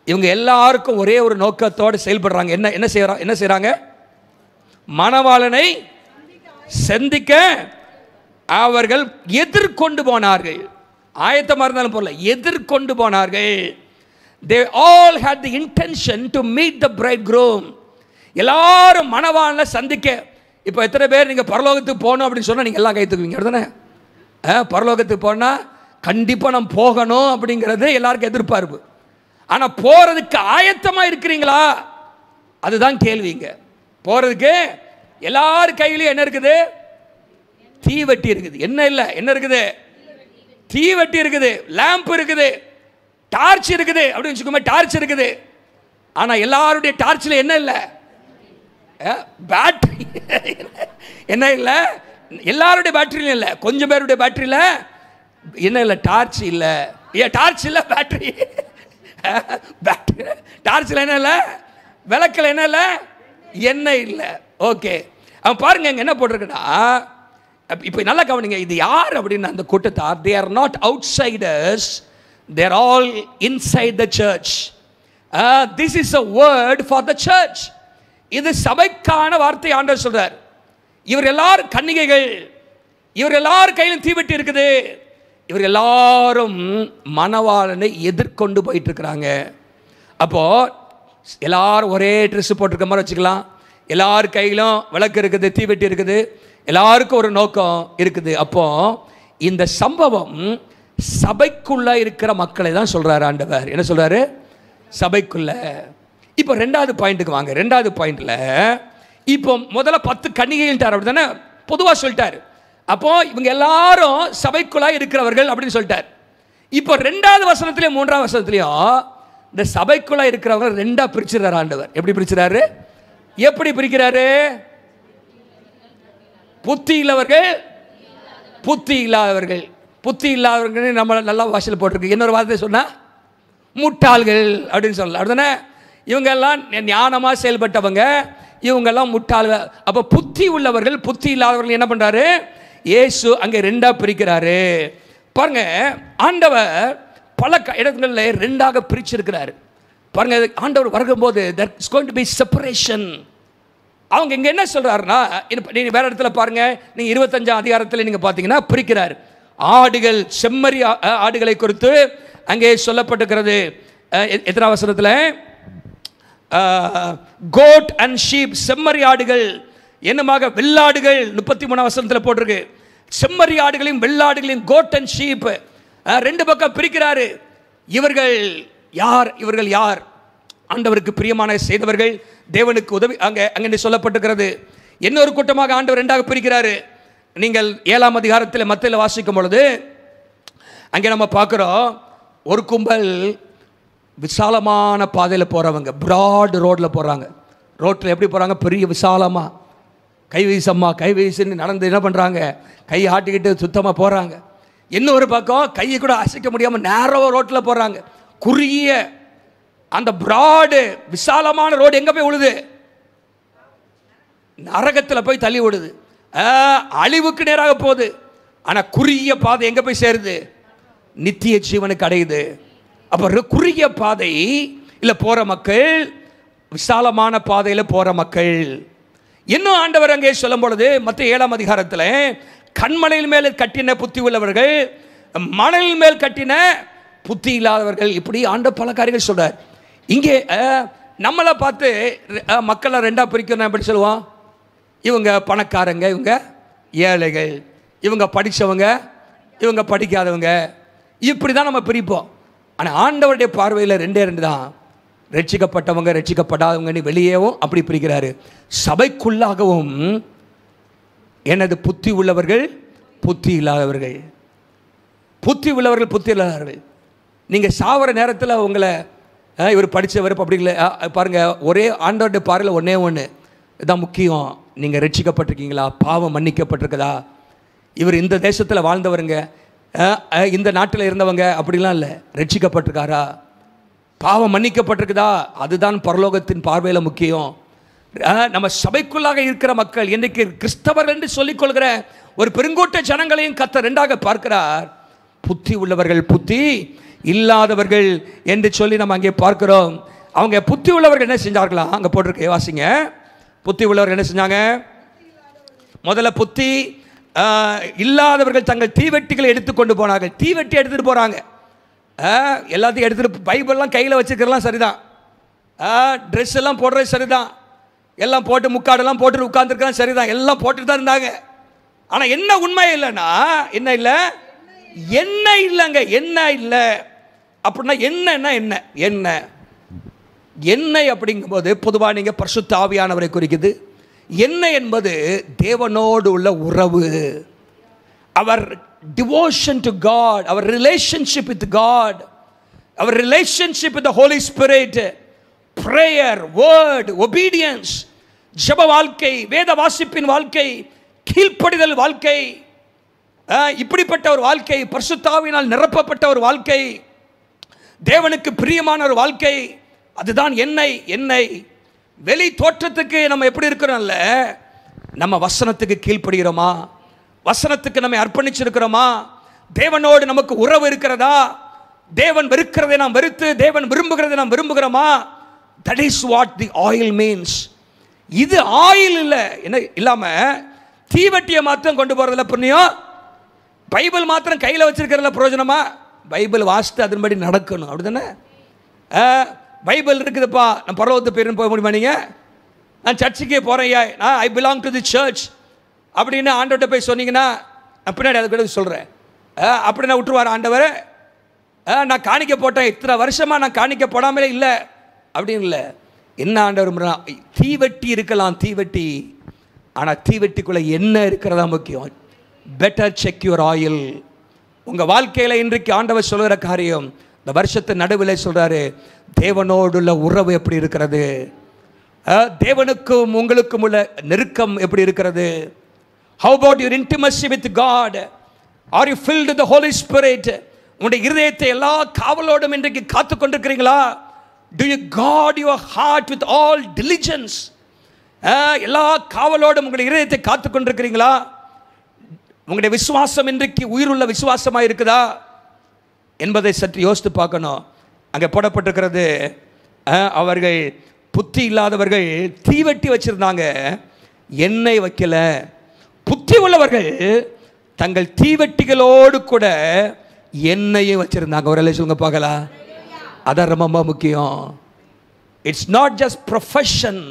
இவங்க எல்லாருக்கும் ஒரே ஒரு நோக்கத்தோடு செயல்படுறாங்க. என்ன செய்றாங்க? மணவாளனை சந்திக்க அவர்கள் எதிர்கொண்டு போனார்கள். ஆயத்தமாக இருந்தாலும் போல எதிர்கொண்டு போனார்கள். They all had the intention to meet the bridegroom. எல்லாரும் மணவாளனை சந்திக்க. இப்போ எத்தனை பேர் நீங்கள் பரலோகத்துக்கு போகணும் அப்படின்னு சொன்னால் நீங்கள் எல்லாம் கை தூக்குவீங்க, அப்படிதானே? பரலோகத்துக்கு போனால் கண்டிப்பாக நம்ம போகணும் அப்படிங்கிறது எல்லாருக்கும் எதிர்பார்ப்பு. ஆனால் போகிறதுக்கு ஆயத்தமாக இருக்கிறீங்களா? அதுதான் கேள்விங்க. போகிறதுக்கு எல்லார் கையிலையும் என்ன இருக்குது? தீவெட்டி இருக்குது. என்ன இல்லை? என்ன இருக்குது? தீவெட்டி இருக்குது, லேம்ப் இருக்குது, டார்ச் இருக்குது அப்படின்னு வச்சுக்கோமே, டார்ச் இருக்குது. ஆனால் எல்லாருடைய டார்ச்சில் என்ன இல்லை? பேட்டரி என்ன இல்லை? எல்லாருடைய பேட்டரியிலும் இல்லை, கொஞ்சம் பேருடைய பேட்டரியில் என்ன இல்லை? டார்ச் இல்லை. டார்ச் இல்லை, பேட்டரி. பேட்டரி டார்ச்சில் என்ன இல்லை? விளக்கில் என்ன இல்லை? எண்ணெய் இல்லை. ஓகே, அவன் பாருங்க இங்கே என்ன போட்டிருக்குன்னா, இப்போ நல்லா கவனிங்க, இது யார் அப்படின்னு அந்த கூட்டத்தார். they are not outsiders, they are all inside the church. This is a word for the church. இது சபைக்கான வார்த்தை ஆண்டவர் சொல்றார். இவர் எல்லாரும் கன்னிகைகள், இவர் எல்லாரும் கையிலும் தீவெட்டி இருக்குது, இவர் எல்லாரும் மணவாளனை எதிர்கொண்டு போயிட்டு இருக்கிறாங்க. அப்போ எல்லாரும் ஒரே ட்ரெஸ் போட்டிருக்க மாதிரி வச்சுக்கலாம். எல்லார் கையிலும் விளக்கு இருக்குது, தீவெட்டி இருக்குது, எல்லாருக்கும் ஒரு நோக்கம் இருக்குது. அப்போ இந்த சம்பவம் சபைக்குள்ள இருக்கிற மக்களை தான் சொல்றாரு ஆண்டவர். என்ன சொல்றாரு? சபைக்குள்ள. இப்போ 2வது பாயிண்ட்டுக்கு வாங்க. 2வது பாயிண்ட்ல இப்போ முதல்ல 10 கன்னிகைகள் அப்படி தானே பொதுவாக சொல்லிட்டாரு. அப்போ இவங்க எல்லாரும் சபைக்குள்ளா இருக்கிறவர்கள் அப்படின்னு சொல்லிட்டார். இப்போ 2வது வசனத்திலையும் 3வது வசனத்திலையும் இந்த சபைக்குள்ளா இருக்கிறவங்க 2ஆ பிரிச்சுறாரு ஆண்டவர். எப்படி பிரிச்சுறாரு? எப்படி பிரிக்கிறாரு? புத்தி இல்லவர்கள், புத்தி இல்லாதவர்கள். புத்தி இல்லாதவர்கள் நம்ம நல்லா வாசல் போட்டிருக்கு. இன்னொரு வார்த்தை சொன்னா முட்டாள்கள் அப்படின்னு சொல்லலாம், அப்படிதானே? இவங்கெல்லாம் ஞானமாக செயல்பட்டவங்க, இவங்கெல்லாம் முட்டாள்கள். அப்போ புத்தி உள்ளவர்கள், புத்தி இல்லாதவர்கள் என்ன பண்ணுறாரு? இயேசு அங்கே 2ஆ பிரிக்கிறாரு. பாருங்க, ஆண்டவர் பல இடங்களில் 2ஆக பிரிச்சிருக்கிறாரு. பாருங்க, ஆண்டவர் வரும்போது there is going to be separation. அவங்க இங்கே என்ன சொல்கிறாருன்னா, நீங்கள் வேறு இடத்துல பாருங்கள், நீங்கள் 25ஆம் அதிகாரத்தில் நீங்கள் பார்த்தீங்கன்னா பிரிக்கிறார். ஆடுகள், செம்மறி ஆடுகளை குறித்து அங்கே சொல்லப்பட்டிருக்கிறது. எத்தனாவது வசனத்தில்? கோட் அண்ட் ஷீப், செம்மறி ஆடுகள் என்னமாக வெள்ளாடுகள் 33ஆம் வசனத்தில் போட்டிருக்கு. செம்மறி ஆடுகளையும் வெள்ளாடுகளையும் கோட் அண்ட் ஷீப் 2 பக்கம் பிரிக்கிறாரு. இவர்கள் யார்? இவர்கள் யார்? ஆண்டவருக்கு பிரியமான செய்தவர்கள், தேவனுக்கு உதவி அங்கே சொல்லப்பட்டிருக்கிறது. இன்னொரு கூட்டமாக ஆண்டவர் 2ஆக பிரிக்கிறாரு. நீங்கள் 7ஆம் அதிகாரத்தில் மத்தேயுல வாசிக்கும் பொழுது அங்கே நம்ம பார்க்குறோம், ஒரு கும்பல் விசாலமான பாதையில் போகிறவங்க, பிராட் ரோட்டில் போகிறாங்க. ரோட்டில் எப்படி போகிறாங்க? பெரிய விசாலமாக கை வீசம்மா கை வீசுன்னு நடந்து என்ன பண்ணுறாங்க? கையை ஆட்டிக்கிட்டு சுத்தமாக போகிறாங்க. இன்னொரு பக்கம் கையை கூட அசைக்க முடியாமல் நேரவோ ரோட்டில் போகிறாங்க. குறுகிய அந்த பிராடு விசாலமான ரோடு எங்கே போய் விழுது? நரகத்தில் போய் தள்ளி விடுது, அழிவுக்கு நேராக போகுது. ஆனால் குறுகிய பாதை எங்கே போய் சேருது? நித்திய ஜீவனுக்கு அடையுது. அப்போ குறுகிய பாதை இல்லை போகிற மக்கள், விசாலமான பாதையில் போகிற மக்கள். இன்னும் ஆண்டவர் அங்கே சொல்லும் பொழுது மத்திய 7ஆம் அதிகாரத்தில் கண்மலையில் மேல் கட்டின புத்தி உள்ளவர்கள், மணலில் மேல் கட்டின புத்தி இல்லாதவர்கள், இப்படி ஆண்டவர் பல காரியங்கள் சொல்றார். இங்கே நம்மளை பார்த்து மக்களை 2ஆக பிரிக்கணும். எப்படி சொல்லுவோம்? இவங்க பணக்காரங்க, இவங்க ஏழைகள், இவங்க படித்தவங்க, இவங்க படிக்காதவங்க, இப்படி தான் நம்ம பிரிப்போம். ஆனால் ஆண்டவருடைய பார்வையில் 2 தான். ரட்சிக்கப்பட்டவங்க ரட்சிக்கப்படாதவங்கன்னு வெளியேவும் அப்படி பிரிக்கிறாரு. சபைக்குள்ளாகவும் எனது புத்தி உள்ளவர்கள் புத்தி இல்லாதவர்கள், புத்தி உள்ளவர்கள் புத்தி இல்லாதவர்கள். நீங்கள் சாவர நேரத்தில் உங்களை இவர் படித்தவர் அப்படி இல்லை பாருங்கள். ஒரே ஆண்டோட பார்வையில் ஒன்றே ஒன்று இதுதான் முக்கியம். நீங்கள் ரட்சிக்கப்பட்டிருக்கீங்களா? பாவம் மன்னிக்கப்பட்டிருக்குதா? இவர் இந்த தேசத்தில் வாழ்ந்தவருங்க, இந்த நாட்டில் இருந்தவங்க அப்படிலாம் இல்லை. ரட்சிக்கப்பட்டிருக்காரா? பாவம் மன்னிக்கப்பட்டிருக்குதா? அதுதான் பரலோகத்தின் பார்வையில் முக்கியம். நம்ம சபைக்குள்ளாக இருக்கிற மக்கள் இன்றைக்கு கிறிஸ்தவர்கள் என்று சொல்லிக்கொள்கிற ஒரு பெருங்கூட்ட ஜனங்களையும் கர்த்தர் ரெண்டாக பார்க்கிறார். புத்தி உள்ளவர்கள் புத்தி இல்லாதவர்கள் என்று சொல்லி நம்ம அங்கே பார்க்கிறோம். அவங்க புத்தி உள்ளவர்கள் என்ன செஞ்சார்களா? அங்கே போட்டிருக்க வாசிங்க. புத்தி உள்ளவர்கள் என்ன செஞ்சாங்க? முதல்ல புத்தி இல்லாதவர்கள் தங்கள் தீவெட்டிகளை எடுத்துக்கொண்டு போனார்கள். தீவெட்டி எடுத்துகிட்டு போகிறாங்க, எல்லாத்தையும் எடுத்துகிட்டு பைபிள்லாம் கையில் வச்சுக்கிறலாம் சரிதான், ட்ரெஸ் எல்லாம் போடுறது சரிதான், எல்லாம் போட்டு முக்காடெல்லாம் போட்டு உட்கார்ந்துருக்கலாம் சரிதான், எல்லாம் போட்டுட்டு தான் இருந்தாங்க. ஆனால் என்ன உண்மை இல்லைன்னா என்ன இல்லை, என்ன இல்லைங்க, என்ன இல்லை அப்படின்னா என்னன்னா என்ன என்ன எண்ணெய் அப்படிங்கும்போது பொதுவாக நீங்கள் பரிசுத்த ஆவியானவரை குறிக்குது. எண்ணெய் என்பது தேவனோடு உள்ள உறவு, அவர் devotion to God, our relationship with God, our relationship with the Holy Spirit, prayer, word, obedience, ஜெப வாழ்க்கை, வேத வாசிப்பின் வாழ்க்கை, கீழ்ப்படிதல் வாழ்க்கை, இப்படிப்பட்ட ஒரு வாழ்க்கை, பரிசுத்த ஆவியினால் நிரப்பப்பட்ட ஒரு வாழ்க்கை, தேவனுக்கு பிரியமான ஒரு வாழ்க்கை, அதுதான் எண்ணெய். எண்ணெய் வெளி தோற்றத்துக்கு நம்ம எப்படி இருக்கிறோம்ல, நம்ம வசனத்துக்கு கீழ்ப்படுகிறோமா? வசனத்துக்கு நம்ம அர்ப்பணிச்சிருக்கிறோமா? தேவனோடு நமக்கு உறவு இருக்கிறதா? தேவன் வெறுக்கிறதை நாம் வெறுத்து தேவன் விரும்புகிறதை நாம் விரும்புகிறோமா? That is what the oil means. இது ஆயில் இல்லை, என்ன இல்லாமல் தீவட்டியை மாத்திரம் கொண்டு போகிறதில்ல புண்ணியம், பைபிள் மாத்திரம் கையில் வச்சிருக்கிறதுல பிரயோஜனமா? பைபிள் வாசித்து அதன்படி நடக்கணும், அப்படி தானே? பைபிள் இருக்குதுப்பா, நான் பரலோகத்து பேருன்னு போக முடியுமா? நீங்கள் நான் சர்ச்சுக்கே போகிறேன், நான் I belong to the search அப்படின்னு ஆண்டவர்கிட்ட போய் சொன்னீங்கன்னா, நான் பின்னாடி அதை கூட சொல்கிறேன், அப்படி நான் விட்டுருவார் ஆண்டவர். நான் காணிக்க போட்டேன், இத்தனை வருஷமாக நான் காணிக்க போடாமலே இல்லை அப்படின்னு இல்லை. என்ன ஆண்டவர், தீவெட்டி இருக்கலாம் தீவெட்டி, ஆனால் தீவெட்டிக்குள்ளே என்ன இருக்கிறதா முக்கியம். Better check your oil. உங்கள் வாழ்க்கையில் இன்றைக்கு ஆண்டவர் சொல்கிற காரியம், இந்த வருஷத்து நடுவில் சொல்கிறாரு, தேவனோடுள்ள உறவு எப்படி இருக்கிறது, தேவனுக்கும் உங்களுக்கும் உள்ள நெருக்கம் எப்படி இருக்கிறது. How about your intimacy with God? Are you filled with the Holy Spirit? உங்களுடைய இருதயத்தை எல்லா காவலோடும் இன்றைக்கு காத்து கொண்டிருக்கிறீங்களா? Do you guard your heart with all diligence? எல்லா காவலோடும் உங்களுடைய இருதயத்தை காத்து கொண்டிருக்கிறீங்களா? உங்களுடைய விசுவாசம் இன்றைக்கு உயிருள்ள விசுவாசமாக இருக்குதா என்பதை சற்று யோசித்து பார்க்கணும். அங்கே போடப்பட்டிருக்கிறது, அவர்கள் புத்தி இல்லாதவர்கள் தீவெட்டி வச்சிருந்தாங்க, எண்ணெய் வைக்கல. புத்தி உள்ளவர்கள் தங்கள் தீவெட்டிகளோடு கூட எண்ணெயும் வச்சிருந்தாங்க. ஒரு சொல்லுங்க பார்க்கலாம், அதான் ரொம்ப முக்கியம். It's not just profession,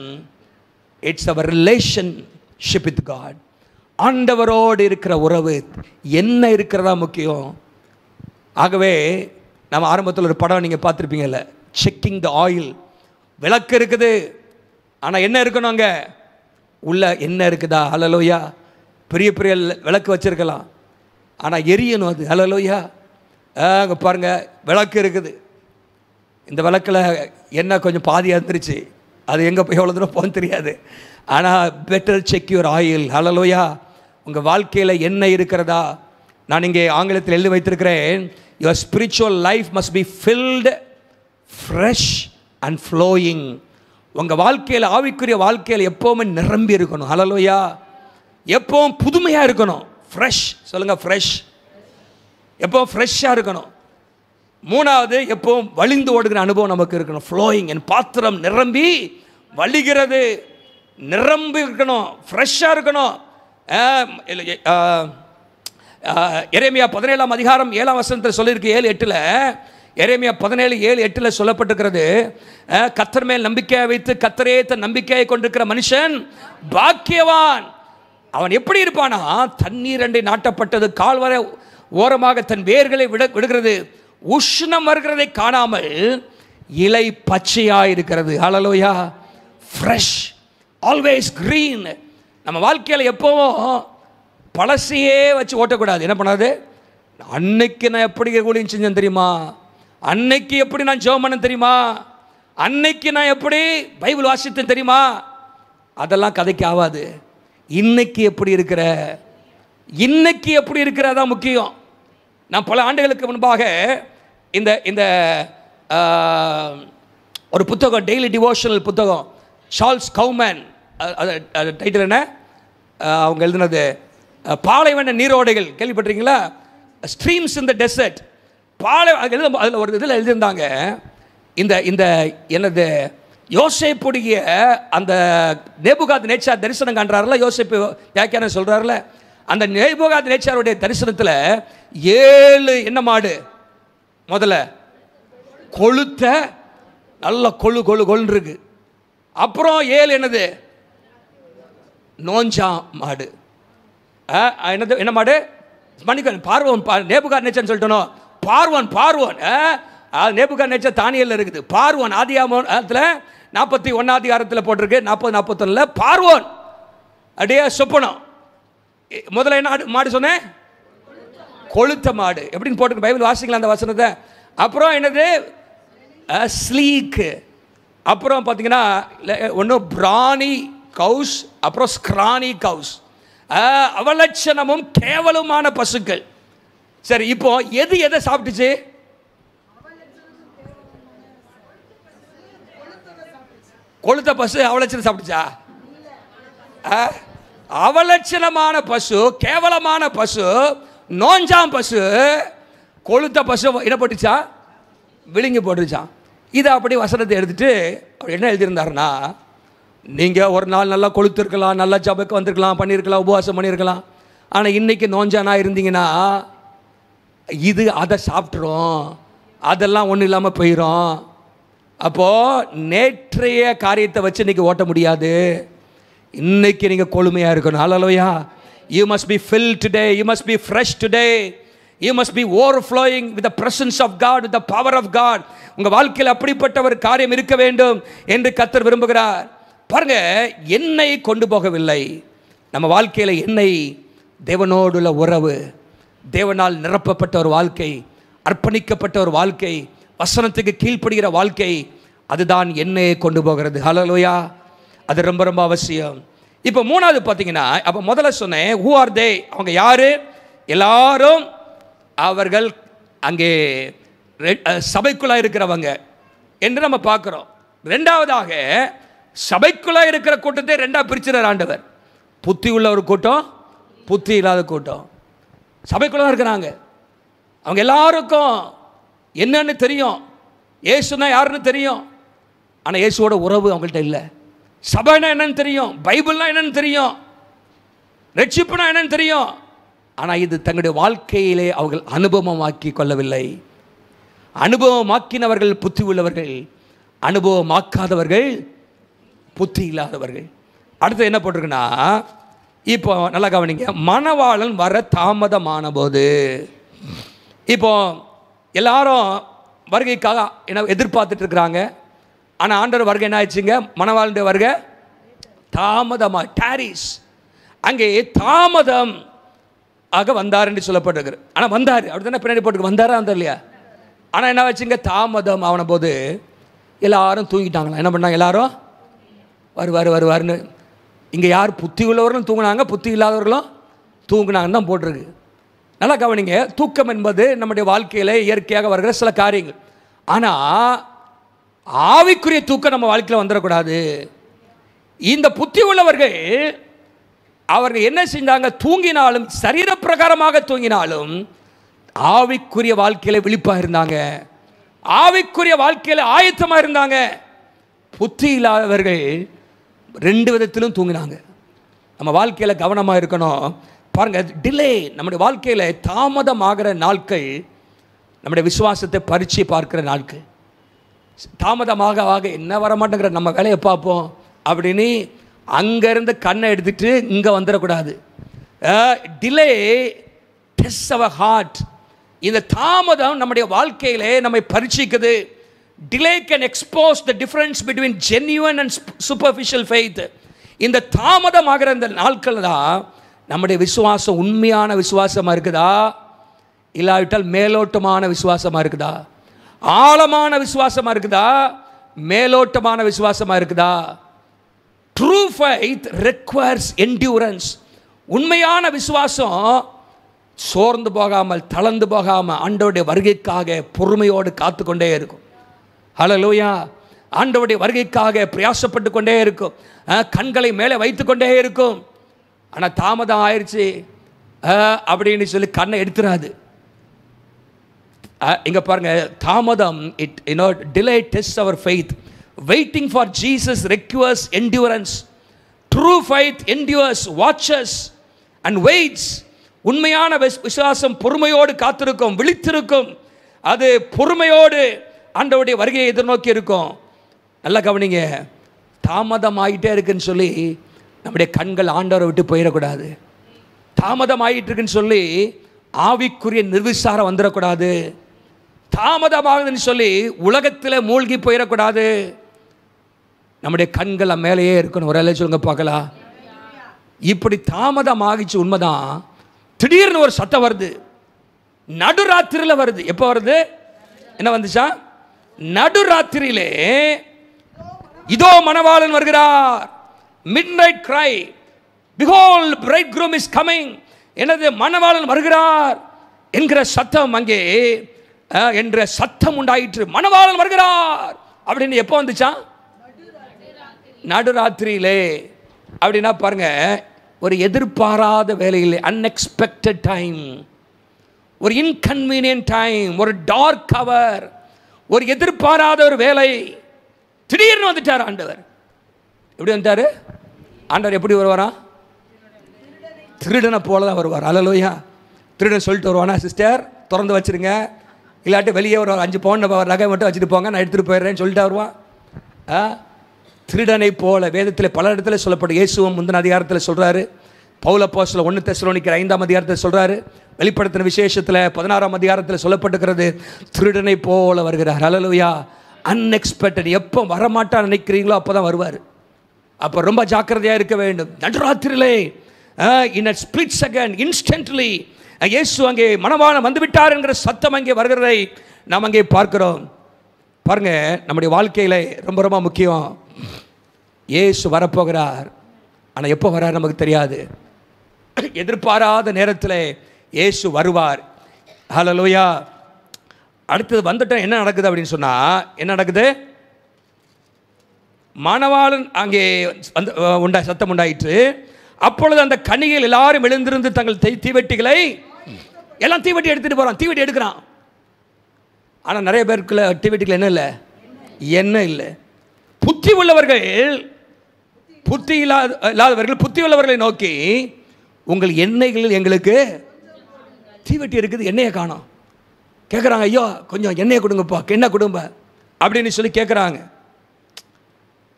it's our relationship with God. ஆண்டவரோடு இருக்கிற உறவு என்ன இருக்கிறதா முக்கியம். ஆகவே நம்ம ஆரம்பத்தில் ஒரு படம் நீங்கள் பார்த்துருப்பீங்கல்ல, செக்கிங் த ஆயில். விளக்கு இருக்குது, ஆனால் என்ன இருக்கணும் அங்கே உள்ள என்ன இருக்குதா? ஹல்லேலூயா. பெரிய பெரிய விளக்கு வச்சுருக்கலாம், ஆனால் எரியணும் அது. ஹல்லேலூயா. அங்கே பாருங்கள், விளக்கு இருக்குது, இந்த விளக்கில் என்ன கொஞ்சம் பாதியாக இருந்துருச்சு, அது எங்கே போய் எவ்வளோ தூரம் போகன்னு தெரியாது. ஆனால் பெட்டர் செக் யுவர் ஆயில். ஹல்லேலூயா. உங்கள் வாழ்க்கையில் என்ன இருக்கிறதா? நான் இங்கே ஆங்கிலத்தில் எழுதி வைத்திருக்கிறேன், your spiritual life must be filled, fresh and flowing. உங்கள் வாழ்க்கையில், ஆவிக்குரிய வாழ்க்கையில் எப்போவுமே நிரம்பி இருக்கணும். ஹல்லேலூயா. எப்போவும் புதுமையாக இருக்கணும். ஃப்ரெஷ் சொல்லுங்கள், ஃப்ரெஷ், எப்போவும் ஃப்ரெஷ்ஷாக இருக்கணும். மூணாவது, எப்போவும் வழிந்து ஓடுகிற அனுபவம் நமக்கு இருக்கணும். ஃப்ளோயிங், என் பாத்திரம் நிரம்பி வழிகிறது, நிரம்பி இருக்கணும், ஃப்ரெஷ்ஷாக இருக்கணும். எரேமியா 17ஆம் அதிகாரம் 7ஆம் வசனத்தில் சொல்லியிருக்கு, 7:8. எரேமியா 17:7-8 சொல்லப்பட்டிருக்கிறது, கர்த்தர் மேல் நம்பிக்கையை வைத்து கர்த்தரே தன் நம்பிக்கையை கொண்டிருக்கிற மனுஷன் பாக்கியவான். அவன் எப்படி இருப்பானா, தண்ணீர் அண்டை நாட்டப்பட்டது, கால்வரை ஓரமாக தன் வேர்களை விடுகிறது, உஷ்ணம் வருகிறதை காணாமல் இலை பச்சையாக இருக்கிறது. ஹல்லேலூயா. Fresh, always green. நம்ம வாழ்க்கையில் எப்போவும் பழசையே வச்சு ஓட்டக்கூடாது. என்ன பண்ணாது? அன்னைக்கு நான் எப்படி ஊழியம் செஞ்சேன் தெரியுமா, அன்னைக்கு எப்படி நான் ஜெபம் பண்ணேன் தெரியுமா, அன்னைக்கு நான் எப்படி பைபிள் வாசித்தேன் தெரியுமா, அதெல்லாம் கதைக்கு ஆகாது. இன்னைக்கு எப்படி இருக்கிற, இன்னைக்கு எப்படி இருக்கிறதா முக்கியம். நான் பல ஆண்டுகளுக்கு முன்பாக இந்த இந்த ஒரு புத்தகம், டெய்லி டிவோஷனல் புத்தகம், சார்ல்ஸ் கவுமேன், அது டைட்டில் என்ன, அவங்க எழுதினது பாலைவன நீரோடைகள், கேள்விப்பட்டிருக்கீங்களா? ஸ்ட்ரீம்ஸ் இன் த டெசர்ட். அதில் ஒரு இதில் எழுதியிருந்தாங்க, இந்த இந்த என்னது யோசேப்புடைய அந்த நேபுகாத் நேச்சார் தரிசனம் காண்றாருல, யோசேப்பு வியாக்கியானம் சொல்கிறாருல, அந்த நேபுகாத் நேச்சாருடைய தரிசனத்தில் 7 என்ன மாடு, முதல்ல கொளுத்த நல்ல கொழுன்னு இருக்கு. அப்புறம் 7 என்னது, நோஞ்சா மாடு. என்னது, என்ன மாடு? மணிக்கன் பார்வன், நேபுகாத் நேச்சர்னு சொல்லிட்டோம். பார்வன் நேபுகாத் நேச்சர் தானியல்ல இருக்குது. பார்வன் ஆதியாகமத்தில் 41 அதிகாரத்தில் போட்டிருக்கு, 40-41 பார்வன் அப்படியே சொப்பனம். முதல்ல என்ன மாடு சொன்னேன்? கொளுத்த மாடு. எப்படின்னு போட்டிருக்கு, பைபிள் வாசிக்கலாம் அந்த வசனத்தை. அப்புறம் என்னது, ஸ்லீக். அப்புறம் பார்த்தீங்கன்னா ஒன்று பிராணி கவுஸ், அப்புறம் ஸ்கிரானி கவுஸ், அவலட்சணமும் கேவலமான பசுக்கள். சரி, இப்போ எது எதை சாப்பிட்டுச்சு? கொளுத்த பசு அவலட்சணம் சாப்பிட்டுச்சா? அவலட்சணமான பசு, கேவலமான பசு, நோஞ்சாம் பசு, கொளுத்த பசு என்ன போட்டுச்சா? விழுங்கி போட்டுச்சான். இதை அப்படி வசனத்தை எடுத்துட்டு அவர் என்ன எழுதியிருந்தாருன்னா, நீங்கள் ஒரு நாள் நல்லா கொளுத்திருக்கலாம், நல்லா ஜபக்கு வந்திருக்கலாம், பண்ணியிருக்கலாம், உபவாசம் பண்ணியிருக்கலாம். ஆனால் இன்றைக்கி நோஞ்சானா இருந்தீங்கன்னா இது அதை சாப்பிட்றோம், அதெல்லாம் ஒன்றும் இல்லாமல் போயிடும். அப்போது நேற்றைய காரியத்தை வச்சு இன்றைக்கி ஓட்ட முடியாது. இன்றைக்கி நீங்கள் கொழுமையாக இருக்கணும். ஹல்லேலூயா. You must be filled today. You must be fresh today. You must be overflowing with the presence of God, with the power of God. உங்கள் வாழ்க்கையில் அப்படிப்பட்ட ஒரு காரியம் இருக்க வேண்டும் என்று கர்த்தர் விரும்புகிறார். பாருங்க, எண்ணெய் கொண்டு போகவில்லை நம்ம வாழ்க்கையில். எண்ணெய் தேவனோடுள்ள உறவு, தேவனால் நிரப்பப்பட்ட ஒரு வாழ்க்கை, அர்ப்பணிக்கப்பட்ட ஒரு வாழ்க்கை, வசனத்துக்கு கீழ்ப்படுகிற வாழ்க்கை, அதுதான் எண்ணெயை கொண்டு போகிறது. ஹல்லேலூயா. அது ரொம்ப ரொம்ப அவசியம். இப்போ மூணாவது பார்த்தீங்கன்னா, அப்போ முதல்ல சொன்னேன் ஹூ ஆர் தே, அவங்க யார்? எல்லாரும் அவர்கள் அங்கே சபைக்குள்ளாக இருக்கிறவங்க என்று நம்ம பார்க்குறோம். ரெண்டாவதாக சபைக்குள்ளாக இருக்கிற கூட்டத்தை ரெண்டாக பிரிச்சுறார் ஆண்டவர். புத்தி உள்ள ஒரு கூட்டம், புத்தி இல்லாத கூட்டம். சபைக்குள்ள இருக்கிறாங்க, அவங்க எல்லாருக்கும் என்னன்னு தெரியும், இயேசுனா யாருன்னு தெரியும். ஆனால் இயேசுவோட உறவு அவங்கள்ட்ட இல்லை. சபைனா என்னன்னு தெரியும், பைபிள்னா என்னன்னு தெரியும், ரட்சிப்புனா என்னன்னு தெரியும். ஆனால் இது தங்களுடைய வாழ்க்கையிலே அவர்கள் அனுபவமாக்கி கொள்ளவில்லை. அனுபவமாக்கினவர்கள் புத்தி உள்ளவர்கள், அனுபவமாக்காதவர்கள் புத்தி இல்லாதவர்கள். அடுத்து என்ன போட்டிருக்குன்னா, இப்போ நல்லா கவனிங்க, மணவாளன் வர தாமதமான போது, இப்போ எல்லாரும் வருகைக்காக என்ன எதிர்பார்த்துட்டு இருக்கிறாங்க. ஆனால் ஆண்டவர் வருகை என்ன ஆயிடுச்சுங்க, மணவாளனுடைய வருகை தாமதமாக, டாரிஸ். அங்கே தாமதம் ஆக வந்தார் என்று சொல்லப்பட்டிருக்கிறது. ஆனால் வந்தார், அப்படி தானே பின்னாடி போட்டு வந்தாரா அந்த இல்லையா? ஆனால் என்ன வச்சுங்க, தாமதம் ஆன போது எல்லாரும் தூங்கிட்டாங்களா? என்ன பண்ணாங்க? எல்லாரும் வருவார்னு. இங்கே யார் புத்தி உள்ளவர்களும் தூங்கினாங்க, புத்தி இல்லாதவர்களும் தூங்கினாங்கன்னு தான் போட்டிருக்கு. நல்லா கவனிங்க, தூக்கம் என்பது நம்முடைய வாழ்க்கையில் இயற்கையாக வருகிற சில காரியங்கள். ஆனால் ஆவிக்குரிய தூக்கம் நம்ம வாழ்க்கையில் வந்துடக்கூடாது. இந்த புத்தி உள்ளவர்கள் அவர்கள் என்ன செஞ்சாங்க, தூங்கினாலும் சரீர பிரகாரமாக தூங்கினாலும் ஆவிக்குரிய வாழ்க்கையில் விழிப்பாக இருந்தாங்க, ஆவிக்குரிய வாழ்க்கையில் ஆயத்தமாக இருந்தாங்க. புத்தி இல்லாதவர்கள் ரெண்டு விதத்திலும் தூங்கினாங்க. நம்ம வாழ்க்கையில் கவனமாக இருக்கணும். பாருங்கள், டிலே, நம்முடைய வாழ்க்கையில் தாமதமாகிற நாட்கள் நம்முடைய விசுவாசத்தை பரீட்சை பார்க்கிற நாட்கள். தாமதமாக ஆக என்ன வரமாட்டேங்கிற நம்ம வேலையை பார்ப்போம் அப்படின்னு அங்கேருந்து கண்ணை எடுத்துகிட்டு இங்கே வந்துடக்கூடாது. டிலே டெஸ்ட் அவர் ஹார்ட். இந்த தாமதம் நம்முடைய வாழ்க்கையிலே நம்மை பரீட்சிக்குது. delay can expose the difference between genuine and superficial faith. இந்த தாமதமாகிற இந்த நாட்கள் தான் நம்முடைய விசுவாசம் உண்மையான விசுவாசமாக இருக்குதா, இல்லாவிட்டால் மேலோட்டமான விசுவாசமாக இருக்குதா, ஆழமான விசுவாசமாக இருக்குதா, மேலோட்டமான விசுவாசமாக இருக்குதா. True faith requires endurance. உண்மையான விசுவாசம் சோர்ந்து போகாமல் தளர்ந்து போகாமல் ஆண்டவருடைய வருகைக்காக பொறுமையோடு காத்து கொண்டே இருக்கும். ஹல்லேலூயா. ஆண்டவருடைய வருகைக்காக பிரயாசப்பட்டு கொண்டே இருக்கும், கண்களை மேலே வைத்து கொண்டே இருக்கும். ஆனால் தாமதம் ஆயிடுச்சு அப்படின்னு சொல்லி கண்ணை எடுத்துறாது. இங்க பாருங்க, தாமதம் delay tests our faith. Waiting for Jesus requires endurance. True faith endures, watches and waits. உண்மையான விசுவாசம் பொறுமையோடு காத்திருக்கும், விழித்திருக்கும். அது பொறுமையோடு ஆண்டவருடைய வருகையை எதிர்நோக்கி இருக்கும். நல்லா கவனிங்க, தாமதம் ஆகிட்டே இருக்குன்னு சொல்லி நம்முடைய கண்கள் ஆண்டவரை விட்டு போயிடக்கூடாது. தாமதம் ஆகிட்டு இருக்குன்னு சொல்லி ஆவிக்குரிய நிர்விசாரம் வந்துடக்கூடாது. தாமதமாகுதுன்னு சொல்லி உலகத்தில் மூழ்கி போயிடக்கூடாது. நம்முடைய கண்கள் மேலேயே இருக்கணும். ஒரு வேலை சொல்லுங்க பார்க்கலாம். இப்படி தாமதம் ஆகிச்சு உண்மைதான். திடீர்னு ஒரு சத்தம் வருது, நடுராத்திரியில் வருது. எப்போ வருது? என்ன வந்துச்சா? நடுராத்திரியிலே இதோ மணவாளன் வருகிறார். midnight cry, behold bridegroom is coming. எனது மணவாளன் வருகிறார் என்கிற சத்தம் அங்கே என்ற சத்தம் உண்டாயிற்று. மணவாளன் வருகிறார் அப்படின்னு எப்போ வந்துச்சா? நடுராத்திரியிலே. அப்படின்னா பாருங்க, ஒரு எதிர்பாராத வேலையில், அன்எக்ஸ்பெக்டட் டைம், ஒரு இன்கன்வீனியன்ட் டைம், ஒரு டார்க் கவர், ஒரு எதிர்பாராத ஒரு வேலை. திடீர்னு வந்துட்டார் ஆண்டவர். எப்படி வந்துட்டாரு ஆண்டவர்? எப்படி வருவாரா? திருடனை போல தான் வருவார். அல்லேலூயா. திருடன் சொல்லிட்டு வருவானா, சிஸ்டர் திறந்து வச்சுருங்க, இல்லாட்டி வெளியே ஒரு 5 பவுன் நகை மட்டும் வச்சுட்டு போங்க, நான் எடுத்துகிட்டு போயிடுறேன்னு சொல்லிட்டு வருவான். திருடனை போல வேதத்தில் பல இடத்துல சொல்லப்படும். இயேசுவும் முந்தின அதிகாரத்தில் சொல்கிறாரு, பவுல் அப்போஸ்தலர் 1 தெசலோனிக்கர் 5ஆம் அதிகாரத்தில் சொல்கிறாரு, வெளிப்படுத்தின விசேஷத்தில் 16ஆம் அதிகாரத்தில் சொல்லப்பட்டிருக்கிறது, திருடனை போல வருகிறார். அல்லேலூயா. அன்எக்ஸ்பெக்டட். எப்போ வரமாட்டான்னு நினைக்கிறீங்களோ அப்போ தான் வருவார். அப்போ ரொம்ப ஜாக்கிரதையாக இருக்க வேண்டும். நடுராத்திரிலே இன் அ ஸ்பிளிட் செகண்ட் இன்ஸ்டன்ட்லி இயேசு அங்கே மணவாளன் வந்துவிட்டார் என்கிற சத்தம் அங்கே வருகிறதை நாம் அங்கே பார்க்கிறோம். பாருங்க, நம்முடைய வாழ்க்கையில் ரொம்ப ரொம்ப முக்கியம். இயேசு வரப்போகிறார், ஆனால் எப்போ வரார் நமக்கு தெரியாது. எதிர்பாராத நேரத்தில் இயேசு வருவார். ஹல்லேலூயா. அடுத்தது வந்துட்டோம். என்ன நடக்குது அப்படின்னு சொன்னால், என்ன நடக்குது? மணவாளன் அங்கே வந்து சத்தம் உண்டாயிற்று. அப்பொழுது அந்த கன்னிகைகள் எல்லாரும் எழுந்திருந்து தங்கள் தீவெட்டிகளை எல்லாம் தீவெட்டி எடுத்துகிட்டு போகிறான். தீவெட்டி எடுக்கிறான். ஆனால் நிறைய பேருக்குள்ள தீவெட்டிகள் என்ன இல்லை, எண்ணெய் இல்லை. புத்தி உள்ளவர்கள் புத்தி இல்லாதவர்கள் புத்தி உள்ளவர்களை நோக்கி, உங்கள் எண்ணெய்களில் எங்களுக்கு தீவெட்டி இருக்குது, எண்ணெயை காணோம். கேட்குறாங்க, ஐயோ கொஞ்சம் எண்ணெயை கொடுங்கப்பா, எண்ணெய் கொடுங்க அப்படின்னு சொல்லி கேட்குறாங்க.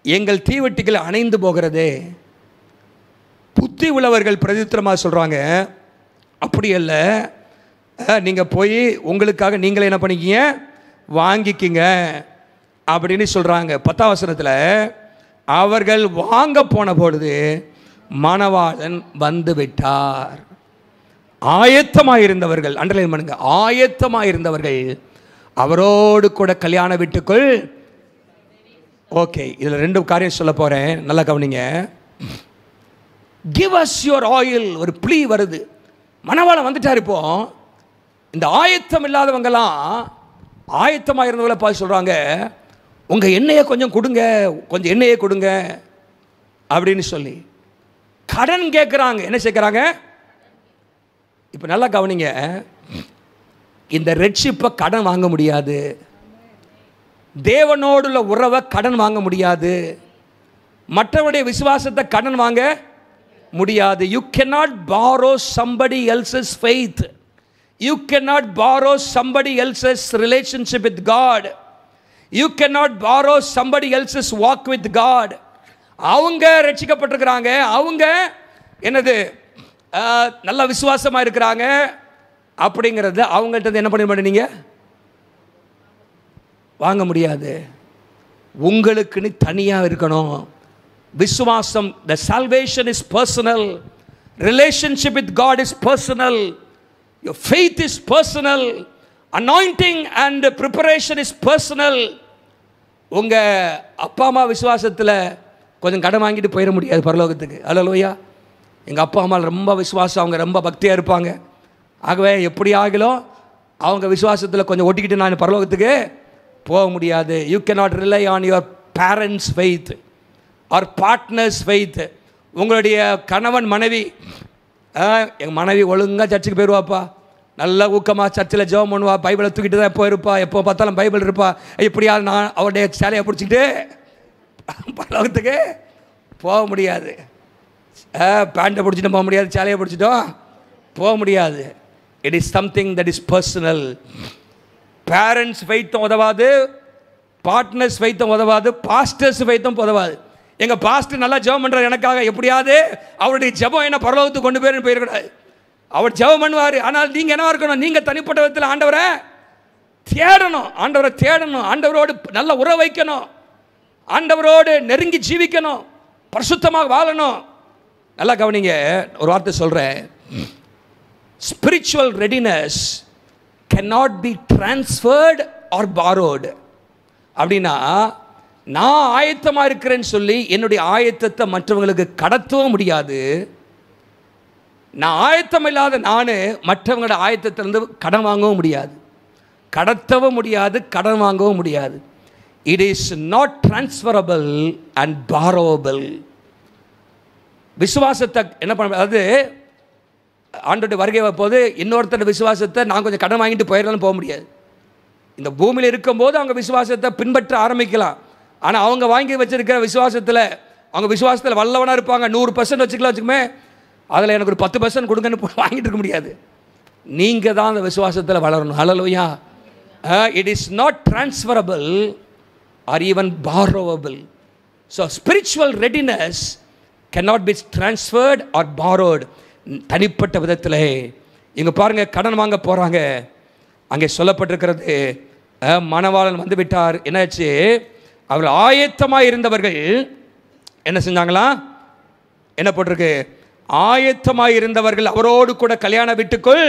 எங்கள் தீவெட்டிகள் அணைந்து போகிறதே. புத்தி உள்ளவர்கள் பிரதித்திரமாக சொல்கிறாங்க, அப்படி அல்ல, நீங்கள் போய் உங்களுக்காக நீங்களே என்ன பண்ணிக்கிங்க, வாங்கிக்கிங்க அப்படின்னு சொல்கிறாங்க. 10ஆம் வசனத்தில், அவர்கள் வாங்க போன பொழுது மணவாளன் வந்து விட்டார். ஆயத்தமாக இருந்தவர்கள், அண்டர்லைன் பண்ணுங்க, ஆயத்தமாக இருந்தவர்கள் அவரோடு கூட கல்யாண வீட்டுக்குள். ஓகே, இதில் 2 காரியம் சொல்ல போகிறேன், நல்லா கவனிங்க. Give us your oil. ஒரு ப்ளீ வருது. மணவாளன் வந்துட்டார். இப்போ இந்த ஆயத்தம் இல்லாதவங்கெல்லாம் ஆயத்தமாக இருந்தவங்களை பார்த்து சொல்கிறாங்க, உங்கள் எண்ணெயை கொஞ்சம் கொடுங்க, கொஞ்சம் எண்ணெயை கொடுங்க அப்படின்னு சொல்லி கடன் கேட்குறாங்க. என்ன சேர்க்குறாங்க? இப்போ நல்லா கவனிங்க, இந்த ரெட்ஷிப்பை கடன் வாங்க முடியாது. தேவனோடுள்ள உறவை கடன் வாங்க முடியாது. மற்றவருடைய விசுவாசத்தை கடன் வாங்க முடியாது. You cannot borrow somebody else's faith. You cannot borrow somebody else's relationship with God. You cannot borrow somebody else's walk with God. அவங்க ரட்சிக்கப்பட்டிருக்கிறாங்க, அவங்க என்னது நல்ல விசுவாசமாக இருக்கிறாங்க அப்படிங்கிறது அவங்கள்ட்ட என்ன பண்ண மாட்டேங்க, வாங்க முடியாது. உங்களுக்குன்னு தனியாக இருக்கணும். விசுவாசம், the salvation is personal, relationship with God is personal, your faith is personal, anointing and preparation is personal. உங்கள் அப்பா அம்மா விசுவாசத்தில் கொஞ்சம் கடன் வாங்கிட்டு போயிட முடியாது பரலோகத்துக்கு. அல்லேலூயா. எங்கள் அப்பா அம்மா ரொம்ப விசுவாசம், அவங்க ரொம்ப பக்தியாக இருப்பாங்க. ஆகவே எப்படி ஆகிலும் அவங்க விசுவாசத்தில் கொஞ்சம் ஒட்டிக்கிட்டு நான் பரலோகத்துக்கு போக முடியாது. You cannot rely on your parents faith or partners faith. உங்களுடைய கணவன் மனைவி, எங்கள் மனைவி ஒழுங்காக சர்ச்சுக்கு போயிடுவாப்பா, நல்லா ஊக்கமாக சர்ச்சில் ஜெபம் பண்ணுவா, பைபிளை தூக்கிட்டு தான் எப்போ இருப்பா, எப்போ பார்த்தாலும் பைபிள் இருப்பா, இப்படியாவது நான் அவருடைய சேலையை பிடிச்சிக்கிட்டு பரலோகத்துக்கு போக முடியாது. பேண்ட்டை பிடிச்சிட்டு போக முடியாது, சேலையை பிடிச்சிட்டோம் போக முடியாது. It is something that is personal. Parents ஃபெய்த்தும் உதவாது, பார்ட்னர்ஸ் ஃபெய்த்தும் உதவாது, பாஸ்டர்ஸ் ஃபெய்த்தும் உதவாது. எங்கள் பாஸ்டர் நல்லா ஜெபம் பண்ணுறார் எனக்காக, எப்படியாவது அவருடைய ஜெபம் என்ன பரலோகத்துக்கு கொண்டு போயிடக்கூடாது. அவர் ஜெபம் பண்ணுவார். ஆனால் நீங்கள் என்னவா இருக்கணும்? நீங்கள் தனிப்பட்ட விதத்தில் ஆண்டவரை தேடணும், ஆண்டவரை தேடணும், ஆண்டவரோடு நல்ல உறவு வைக்கணும், ஆண்டவரோடு நெருங்கி ஜீவிக்கணும், பரிசுத்தமாக வாழணும். நல்லா கவனிங்க, ஒரு வார்த்தை சொல்கிறேன். Spiritual readiness cannot be transferred or borrowed. அப்படின்னா நான் ஆயத்தமாக இருக்கிறேன்னு சொல்லி என்னுடைய ஆயத்தத்தை மற்றவங்களுக்கு கடத்தவும் முடியாது. நான் ஆயத்தம் இல்லாத நான் மற்றவங்களோட ஆயத்தத்திலிருந்து கடன் வாங்கவும் முடியாது, கடத்தவும் முடியாது, கடன் வாங்கவும் முடியாது. It is not transferable and borrowable. விசுவாசத்தை என்ன பண்ண, அதாவது ஆண்டோட வருகை போது இன்னொருத்தர் விசுவாசத்தை நான் கொஞ்சம் கடன் வாங்கிட்டு போயிடலான்னு போக முடியாது. இந்த பூமியில் இருக்கும்போது அவங்க விசுவாசத்தை பின்பற்ற ஆரம்பிக்கலாம். ஆனால் அவங்க வாங்கி வச்சிருக்கிற விசுவாசத்தில், அவங்க விசுவாசத்தில் வல்லவனாக இருப்பாங்க, 100% வச்சுக்கலாம் வச்சுக்கோமே, அதில் எனக்கு ஒரு 10% கொடுங்கன்னு வாங்கிட்டு இருக்க முடியாது. நீங்கள் தான் அந்த விசுவாசத்தில் வளரணும். Hallelujah. It is not transferable or even borrowable. So spiritual readiness cannot be transferred or borrowed. தனிப்பட்ட விதத்தில் இங்கே பாருங்கள், கடன் வாங்க போகிறாங்க. அங்கே சொல்லப்பட்டிருக்கிறது, மணவாளன் வந்து விட்டார். என்னாச்சு? அவர் ஆயத்தமாக இருந்தவர்கள் என்ன செஞ்சாங்களா? என்ன போட்டிருக்கு? ஆயத்தமாக இருந்தவர்கள் அவரோடு கூட கல்யாண வீட்டுக்குள்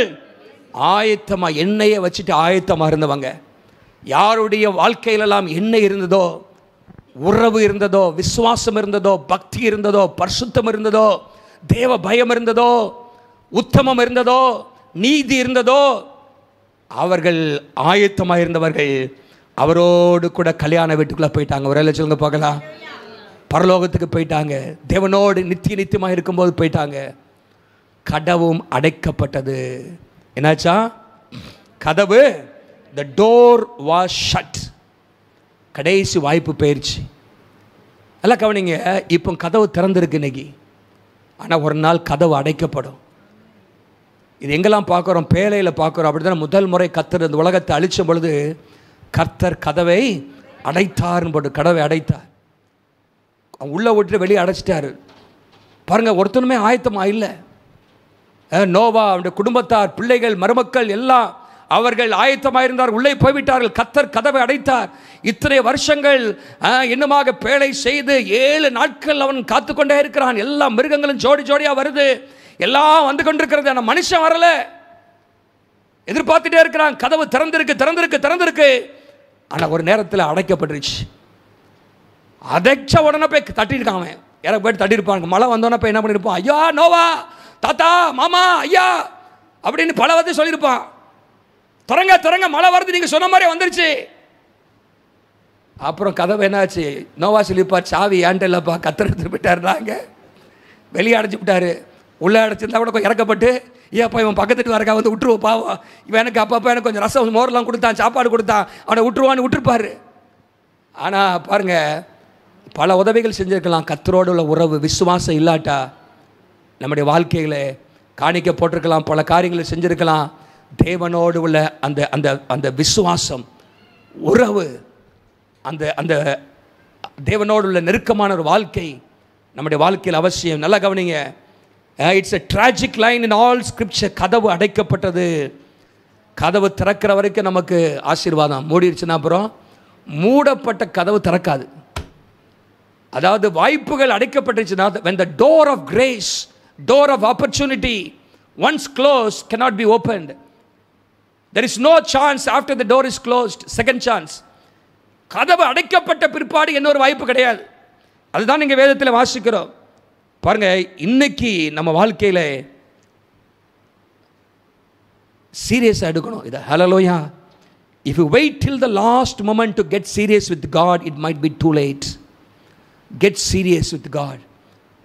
ஆயத்தமாக, எண்ணெயை வச்சுட்டு ஆயத்தமாக இருந்தவங்க. யாருடைய வாழ்க்கையிலெல்லாம் எண்ணெய் இருந்ததோ, உறவு இருந்ததோ, விசுவாசம் இருந்ததோ, பக்தி இருந்ததோ, பரிசுத்தம் இருந்ததோ, தேவ பயம் இருந்ததோ, உத்தமம் இருந்ததோ, நீதி இருந்ததோ, அவர்கள் ஆயத்தமாக இருந்தவர்கள் அவரோடு கூட கல்யாண வீட்டுக்குள்ளே போயிட்டாங்க. ஒரு சொல்லுங்க பார்க்கலாம். பரலோகத்துக்கு போயிட்டாங்க. தேவனோடு நித்தியமாக இருக்கும்போது போயிட்டாங்க. கதவும் அடைக்கப்பட்டது. என்னாச்சா? கதவு, the door was shut. கடைசி வாய்ப்பு போயிடுச்சு. நல்லா கவனிங்க, இப்போ கதவு திறந்திருக்கு இன்னைக்கு, ஆனால் ஒரு நாள் கதவு அடைக்கப்படும். இது எங்கெல்லாம் பார்க்குறோம்? பேழையில் பார்க்குறோம். அப்படி தானே முதல் முறை கர்த்தர் இந்த உலகத்தை அழிச்ச பொழுது கர்த்தர் கதவை அடைத்தார்னு போட்டு கதவை அடைத்தார். உள்ளே விட்டு வெளியே அடைச்சிட்டாரு. பாருங்கள், ஒருத்தனுமே ஆயத்தமாக இல்லை. நோவா, அவருடைய குடும்பத்தார், பிள்ளைகள், மருமக்கள் எல்லாம் அவர்கள் ஆயத்தமாக இருந்தார், உள்ளே போய்விட்டார்கள். கர்த்தர் கதவை அடைத்தார். இத்தனை வருஷங்கள் இன்னுமாக பேழை செய்து 7 நாட்கள் அவன் காத்து கொண்டே இருக்கிறான். எல்லா மிருகங்களும் ஜோடி ஜோடியாக வருது, எல்லாம் வந்து கொண்டிருக்கிறது. ஆனால் மனுஷன் வரல, எதிர்பார்த்துட்டே இருக்கிறான். கதவு திறந்திருக்கு திறந்திருக்கு திறந்திருக்கு, ஆனால் ஒரு நேரத்தில் அடைக்கப்பட்டுருச்சு. அடைச்ச உடனே போய் தட்டிருக்கான். அவன் யாரை போய்ட்டு தட்டியிருப்பாங்க. மழை வந்தோடனே போய் என்ன பண்ணியிருப்பான்? ஐயா, நோவா, தாத்தா, மாமா, ஐயா அப்படின்னு பல வந்து சொல்லியிருப்பான். திறங்க திறங்க, மழை வருது, நீங்கள் சொன்ன மாதிரி வந்துருச்சு. அப்புறம் கதவை என்னாச்சு? நோவா சொல்லியிருப்பார், சாவி ஏன்ட்டு இல்லைப்பா, கத்தர் எடுத்துட்டு போயிட்டாருனாங்க. வெளியே அடைச்சி விட்டாரு. உள்ளே அடைச்சிருந்தா கூட கொஞ்சம் இறக்கப்பட்டு, ஏப்பா இவன் பக்கத்துட்டு வரக்கா வந்து விட்டுருவோம், பாவம் இவன் எனக்கு அப்பப்போ எனக்கு கொஞ்சம் ரசம் மோரெலாம் கொடுத்தான், சாப்பாடு கொடுத்தான், அவனை விட்டுருவான்னு விட்டுருப்பாரு. ஆனால் பாருங்கள், பல உதவிகள் செஞ்சுருக்கலாம். கர்த்தரோடு உள்ள உறவு, விசுவாசம் இல்லாட்டா நம்முடைய வாழ்க்கையில் காணிக்க போட்டிருக்கலாம், பல காரியங்களை செஞ்சுருக்கலாம். தேவனோடு உள்ள அந்த அந்த அந்த விசுவாசம், உறவு, அந்த அந்த தேவனோடு உள்ள நெருக்கமான ஒரு வாழ்க்கை நம்முடைய வாழ்க்கையில் அவசியம். நல்லா கவனிங்க, it's a tragic line in all scripture. கதவு அடைக்கப்பட்டது. கதவு திறக்கிற வரைக்கும் நமக்கு ஆசீர்வாதம், மூடிடுச்சுன்னா அப்புறம் மூடப்பட்ட கதவு திறக்காது. அதாவது வாய்ப்புகள் அடைக்கப்பட்டுச்சுன்னா, when the door of grace, door of opportunity once closed cannot be opened. There is no chance after the door is closed, second chance. கதவு அடைக்கப்பட்ட பிற்பாடு இன்னொரு வாய்ப்பு கிடையாது. அதுதான் நீங்க வேதத்தில் வாசிக்கிறோம். பாருங்க, இன்னைக்கு நம்ம வாழ்க்கையில சீரியஸா எடுக்கணும் இதை. ஹல்லேலூயா. If you wait till the last moment to get serious with God, it might be too late. Get serious with God.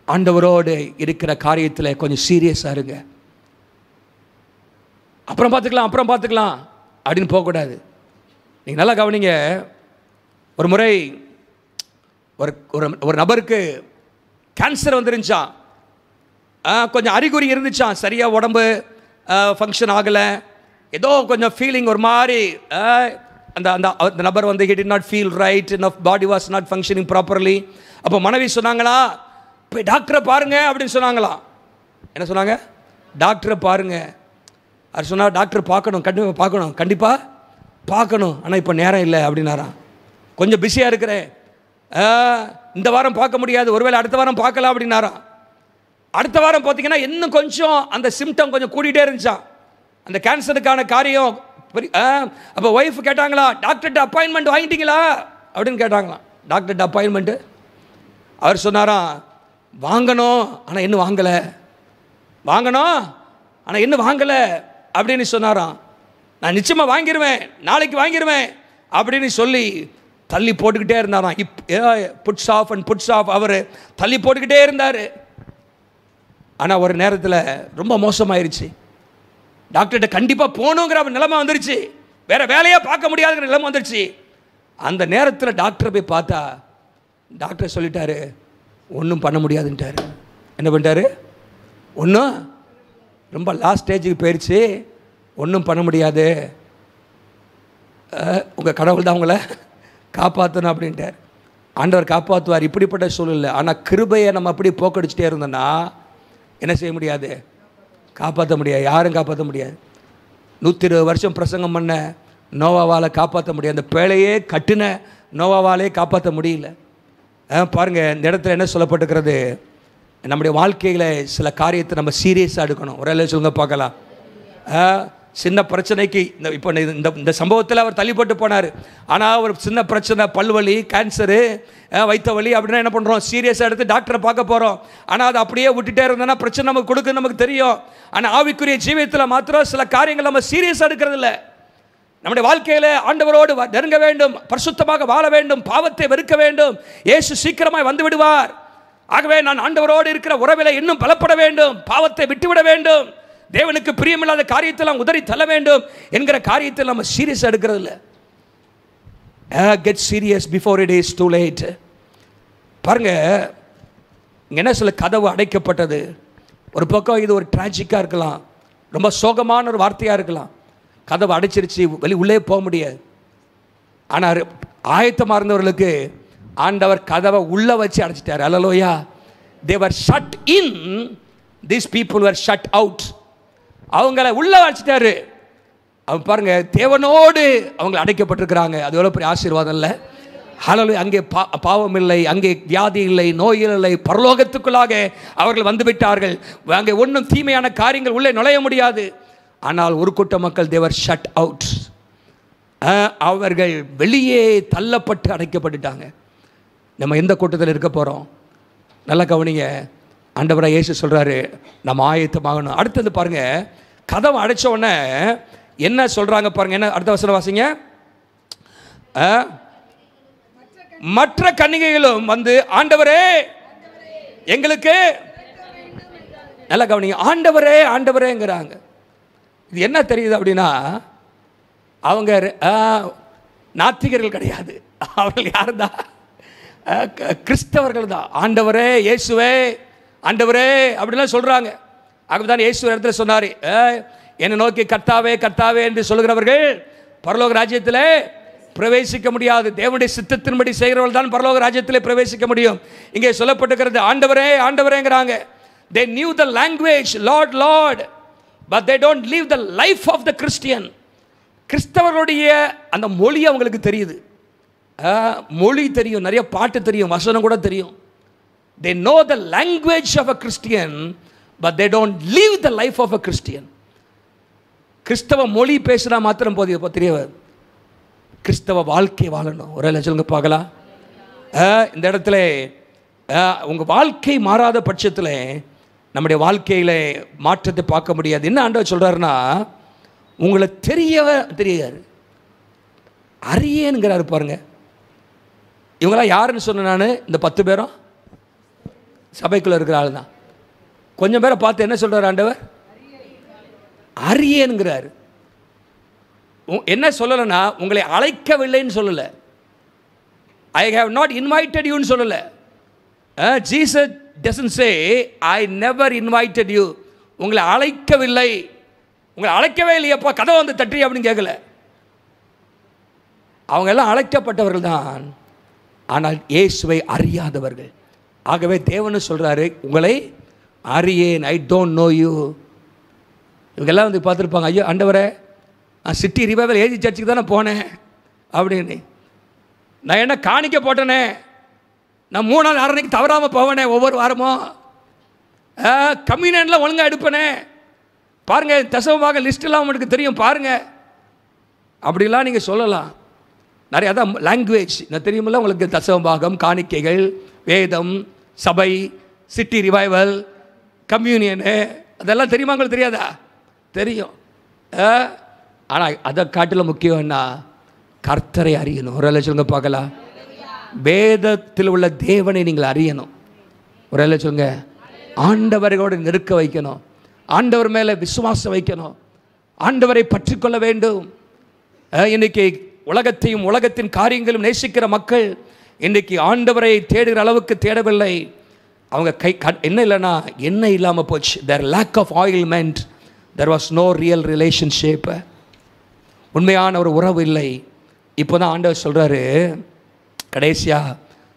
ஆண்டவரோடு இருக்கிற காரியத்தில் கொஞ்சம் சீரியஸாக இருங்க. அப்புறம் பார்த்துக்கலாம் அப்படின்னு போகக்கூடாது. நீங்கள் நல்லா கவனிங்க. ஒரு முறை ஒரு நபருக்கு கேன்சர் வந்துருந்துச்சான். கொஞ்சம் அறிகுறி இருந்துச்சான். சரியாக உடம்பு ஃபங்க்ஷன் ஆகலை. ஏதோ கொஞ்சம் ஃபீலிங் ஒரு மாதிரி. அந்த நபர் வந்து he did not feel right, enough body was not functioning properly. அப்போ மனைவி சொன்னாங்களா, போய் டாக்டரை பாருங்க அப்படின்னு சொன்னாங்களா. என்ன சொன்னாங்க? டாக்டரை பாருங்க. அது சொன்னால் டாக்டர் கண்டிப்பாக பார்க்கணும், ஆனால் இப்போ நேரம் இல்லை அப்படின்னாராம். கொஞ்சம் பிஸியாக இருக்கிறேன், இந்த வாரம் பார்க்க முடியாது, ஒருவேளை அடுத்த வாரம் பார்க்கலாம் அப்படின்னாராம். அடுத்த வாரம் பார்த்தீங்கன்னா இன்னும் கொஞ்சம் அந்த சிம்டம் கொஞ்சம் கூட்டிகிட்டே இருந்துச்சான், அந்த கேன்சருக்கான காரியம். அப்போ ஒய்ஃப் கேட்டாங்களா, டாக்டர்கிட்ட அப்பாயின்மெண்ட் வாங்கிட்டீங்களா அப்படின்னு கேட்டாங்களாம். டாக்டர்கிட்ட அப்பாயின்மெண்ட்டு அவர் சொன்னாராம், வாங்கணும் ஆனால் இன்னும் வாங்கலை அப்படின்னு சொன்னாராம். நான் நிச்சயமாக வாங்கிடுவேன், நாளைக்கு வாங்கிடுவேன் அப்படின்னு சொல்லி தள்ளி போட்டுக்கிட்டே இருந்தாராம். புட்ஸ் ஆஃப் அவர் தள்ளி போட்டுக்கிட்டே இருந்தார். ஆனால் ஒரு நேரத்தில் ரொம்ப மோசமாயிருச்சு. டாக்டர்கிட்ட கண்டிப்பாக போகணுங்கிற நிலைமை வந்துருச்சு, வேற வேலையாக பார்க்க முடியாதுங்கிற நிலைமை வந்துருச்சு. அந்த நேரத்தில் டாக்டரை போய் பார்த்தா டாக்டர் சொல்லிட்டாரு, ஒன்றும் பண்ண முடியாதுன்ட்டார். என்ன பண்ணிட்டாரு? ஒன்றும் ரொம்ப லாஸ்ட் ஸ்டேஜுக்கு போயிடுச்சு, ஒன்றும் பண்ண முடியாது, உங்கள் கடவுள் தான் உங்களை காப்பாற்றணும் அப்படின்ட்டார். ஆண்டவர் காப்பாற்றுவார் இப்படிப்பட்ட சூழ்நிலை. ஆனால் கிருபையை நம்ம அப்படி போக்கடிச்சிட்டே இருந்தோன்னா என்ன செய்ய முடியாது? காப்பாற்ற முடியாது. யாரும் காப்பாற்ற முடியாது. 120 வருஷம் பிரசங்கம் பண்ண நோவாவால் காப்பாற்ற முடியாது. அந்த பேழையே கட்டின நோவாவாலே காப்பாற்ற முடியல. பாருங்கள், இந்த இடத்துல என்ன சொல்லப்பட்டுக்கிறது? நம்முடைய வாழ்க்கையில் சில காரியத்தை நம்ம சீரியஸாக எடுக்கணும். ஒரு எல்லாம் சொல்லுங்க பார்க்கலாம். சின்ன பிரச்சனைக்கு இப்போ இந்த சம்பவத்தில் அவர் தள்ளிப்பட்டு போனார். ஆனால் ஒரு சின்ன பிரச்சனை, பல்வலி, கேன்சரு, வைத்த வலி அப்படின்னா என்ன பண்ணுறோம்? சீரியஸாக எடுத்து டாக்டரை பார்க்க போகிறோம். ஆனால் அதை அப்படியே விட்டுட்டே இருந்தோன்னா பிரச்சனை நமக்கு கொடுக்குன்னு நமக்கு தெரியும். ஆனால் ஆவிக்குரிய ஜீவியத்தில் மாத்திரம் சில காரியங்கள் நம்ம சீரியஸாக எடுக்கிறது இல்லை. நம்முடைய வாழ்க்கையில் ஆண்டவரோடு நெருங்க வேண்டும், பரிசுத்தமாக வாழ வேண்டும், பாவத்தை வெறுக்க வேண்டும். இயேசு சீக்கிரமாக வந்து விடுவார். ஆகவே நான் ஆண்டவரோடு இருக்கிற உறவில் இன்னும் பலப்பட வேண்டும், பாவத்தை விட்டுவிட வேண்டும், தேவனுக்கு பிரியமில்லாத காரியத்தில் உதறி தள்ள வேண்டும் என்கிற காரியத்தில் நம்ம சீரியஸ் எடுக்கிறது இல்லை. Get serious before it is too late. பாருங்க, இங்கே என்ன சொல்ல, கதவு அடைக்கப்பட்டது. ஒரு பக்கம் இது ஒரு டிராஜிக்காக இருக்கலாம், ரொம்ப சோகமான ஒரு வார்த்தையாக இருக்கலாம். கதவு அடைச்சிருச்சு, உள்ளே போக முடியாது. ஆனால் ஆயத்தமாக இருந்தவர்களுக்கு ஆண்டவர் கதவை உள்ளே வச்சு அடைச்சிட்டார். அல்லேலூயா. they were shut in, these people were shut out. அவங்கள உள்ளே வச்சுட்டாரு. அவங்க பாருங்க, தேவனோடு அவங்க அடைக்கப்பட்டிருக்கிறாங்க. அது எவ்வளோ பெரிய ஆசீர்வாதம் இல்லை? ஹல்லேலூயா. அங்கே பாவம் இல்லை, அங்கே வியாதி இல்லை, நோய்கள் இல்லை, பரலோகத்துக்குள்ளாக அவர்கள் வந்து விட்டார்கள். அங்கே ஒன்றும் தீமையான காரியங்கள் உள்ளே நுழைய முடியாது. ஆனால் ஒரு கூட்ட மக்கள் they were shut out. அவர்கள் வெளியே தள்ளப்பட்டு அடைக்கப்பட்டுட்டாங்க. நம்ம எந்த கூட்டத்தில் இருக்க போகிறோம்? நல்லா கவனிங்க. ஆண்டவராக இயேசு சொல்கிறாரு, நம்ம ஆயத்தமாகணும். அடுத்தது பாருங்க, கதவை அடைச்ச உடனே என்ன சொல்கிறாங்க பாருங்க. என்ன அடுத்த வசனம் வாசிங்க. மற்ற கன்னிகைகளும் வந்து ஆண்டவரே எங்களுக்கு, நல்லா கவனிங்க, ஆண்டவரே ஆண்டவரேங்கிறாங்க. இது என்ன தெரியுது அப்படின்னா, அவங்க நாத்திகர்கள் கிடையாது, அவர்கள் யார் தான்? கிறிஸ்தவர்கள் தான். ஆண்டவரே இயேசுவே ஆண்டவரே அப்படிலாம் சொல்கிறாங்க. ஆகவேதான் இயேசு இடத்துல சொன்னார், என்னை நோக்கி கர்த்தாவே கர்த்தாவே என்று சொல்கிறவர்கள் பரலோக ராஜ்யத்தில் பிரவேசிக்க முடியாது. தேவனுடைய சித்தத்தின்படி செய்கிறவர்கள் தான் பரலோக ராஜ்யத்தில் பிரவேசிக்க முடியும். இங்கே சொல்லப்பட்டிருக்கிறது ஆண்டவரே ஆண்டவரேங்கிறாங்க. they knew the language Lord Lord, but they don't live the life of the Christian. கிறிஸ்தவர்களுடைய அந்த மொழி அவங்களுக்கு தெரியுது. மொழி தெரியும், நிறைய பாட்டு தெரியும், வசனம் கூட தெரியும். They know the language of a Christian, but they don't live the life of a Christian. கிறிஸ்தவ மொழி பேசினா மாத்திரம் போதிய தெரியாது, கிறிஸ்தவ வாழ்க்கை வாழணும். ஒரு சொல்லுங்க பார்க்கலாம். இந்த இடத்துல உங்கள் வாழ்க்கை மாறாத பட்சத்தில் நம்முடைய வாழ்க்கையில் மாற்றத்தை பார்க்க முடியாது. என்ன ஆண்டவர் சொல்கிறாருன்னா, உங்களை தெரியாது அறியேங்கிறாரு பாருங்க. இவங்களாம் யாருன்னு சொன்ன நான், இந்த 10 பேரும் சபைக்குள்ளே இருக்கிற ஆள் தான். கொஞ்சம் பேரை பார்த்து என்ன சொல்கிறார் ஆண்டவர்? அறியேங்கிறார். என்ன சொல்லலைன்னா, உங்களை அழைக்கவில்லைன்னு சொல்லலை, ஐ ஹவ் நாட் இன்வைட்டட் யூன்னு சொல்லலை. Jesus doesn't say I never invited you. உங்களை அழைக்கவில்லை, உங்களை அழைக்கவே இல்லையப்பா, கதை வந்து தட்டி அப்படின்னு கேட்கல. அவங்க எல்லாம் அழைக்கப்பட்டவர்கள் தான், ஆனால் இயேசுவை அறியாதவர்கள். ஆகவே தேவன் சொல்கிறாரு, உங்களை அறியேன், ஐ டோன்ட் நோ யூ. இவங்கெல்லாம் வந்து பார்த்துருப்பாங்க, ஐயோ ஆண்டவரே, நான் சிட்டி ரிவைவல் ஏஜி சர்ச்சுக்கு தானே போனேன் அப்படின்னு, நான் என்ன காணிக்க போட்டேனே, நான் 3 நாள் ஆரணைக்கு தவறாமல் போவேனே, ஒவ்வொரு வாரமும் கம்யூனியனில் ஒழுங்காக எடுப்பேனே, பாருங்கள் தசமமாக லிஸ்ட்டெல்லாம் உங்களுக்கு தெரியும் பாருங்கள், அப்படிலாம் நீங்கள் சொல்லலாம். நிறைய அதான் லாங்குவேஜ் நான் தெரியுமில்ல உங்களுக்கு, தசமபாகம், காணிக்கைகள், வேதம், சபை, சிட்டி ரிவைவல், கம்யூனியனு, அதெல்லாம் தெரியுமா உங்களுக்கு? தெரியாதா? தெரியும். ஆனால் அதை காட்டில் முக்கியம் என்ன? கர்த்தரை அறியணும். ஒரு சொல்லுங்க பார்க்கலாம். வேதத்தில் உள்ள தேவனை நீங்கள் அறியணும். ஒரு சொல்லுங்க, ஆண்டவரோடு நெருக்க வைக்கணும், ஆண்டவர் மேலே விசுவாசம் வைக்கணும், ஆண்டவரை பற்றிக்கொள்ள வேண்டும். இன்னைக்கு உலகத்தையும் உலகத்தின் காரியங்களும் நேசிக்கிற மக்கள் இன்றைக்கி ஆண்டவரை தேடுகிற அளவுக்கு தேடவில்லை. அவங்க என்ன இல்லைன்னா, என்ன இல்லாமல் போச்சு. There lack of anointment, there was no real relationship. உண்மையான ஒரு உறவு இல்லை. இப்போ தான் ஆண்டவர் சொல்கிறாரு, கடைசியாக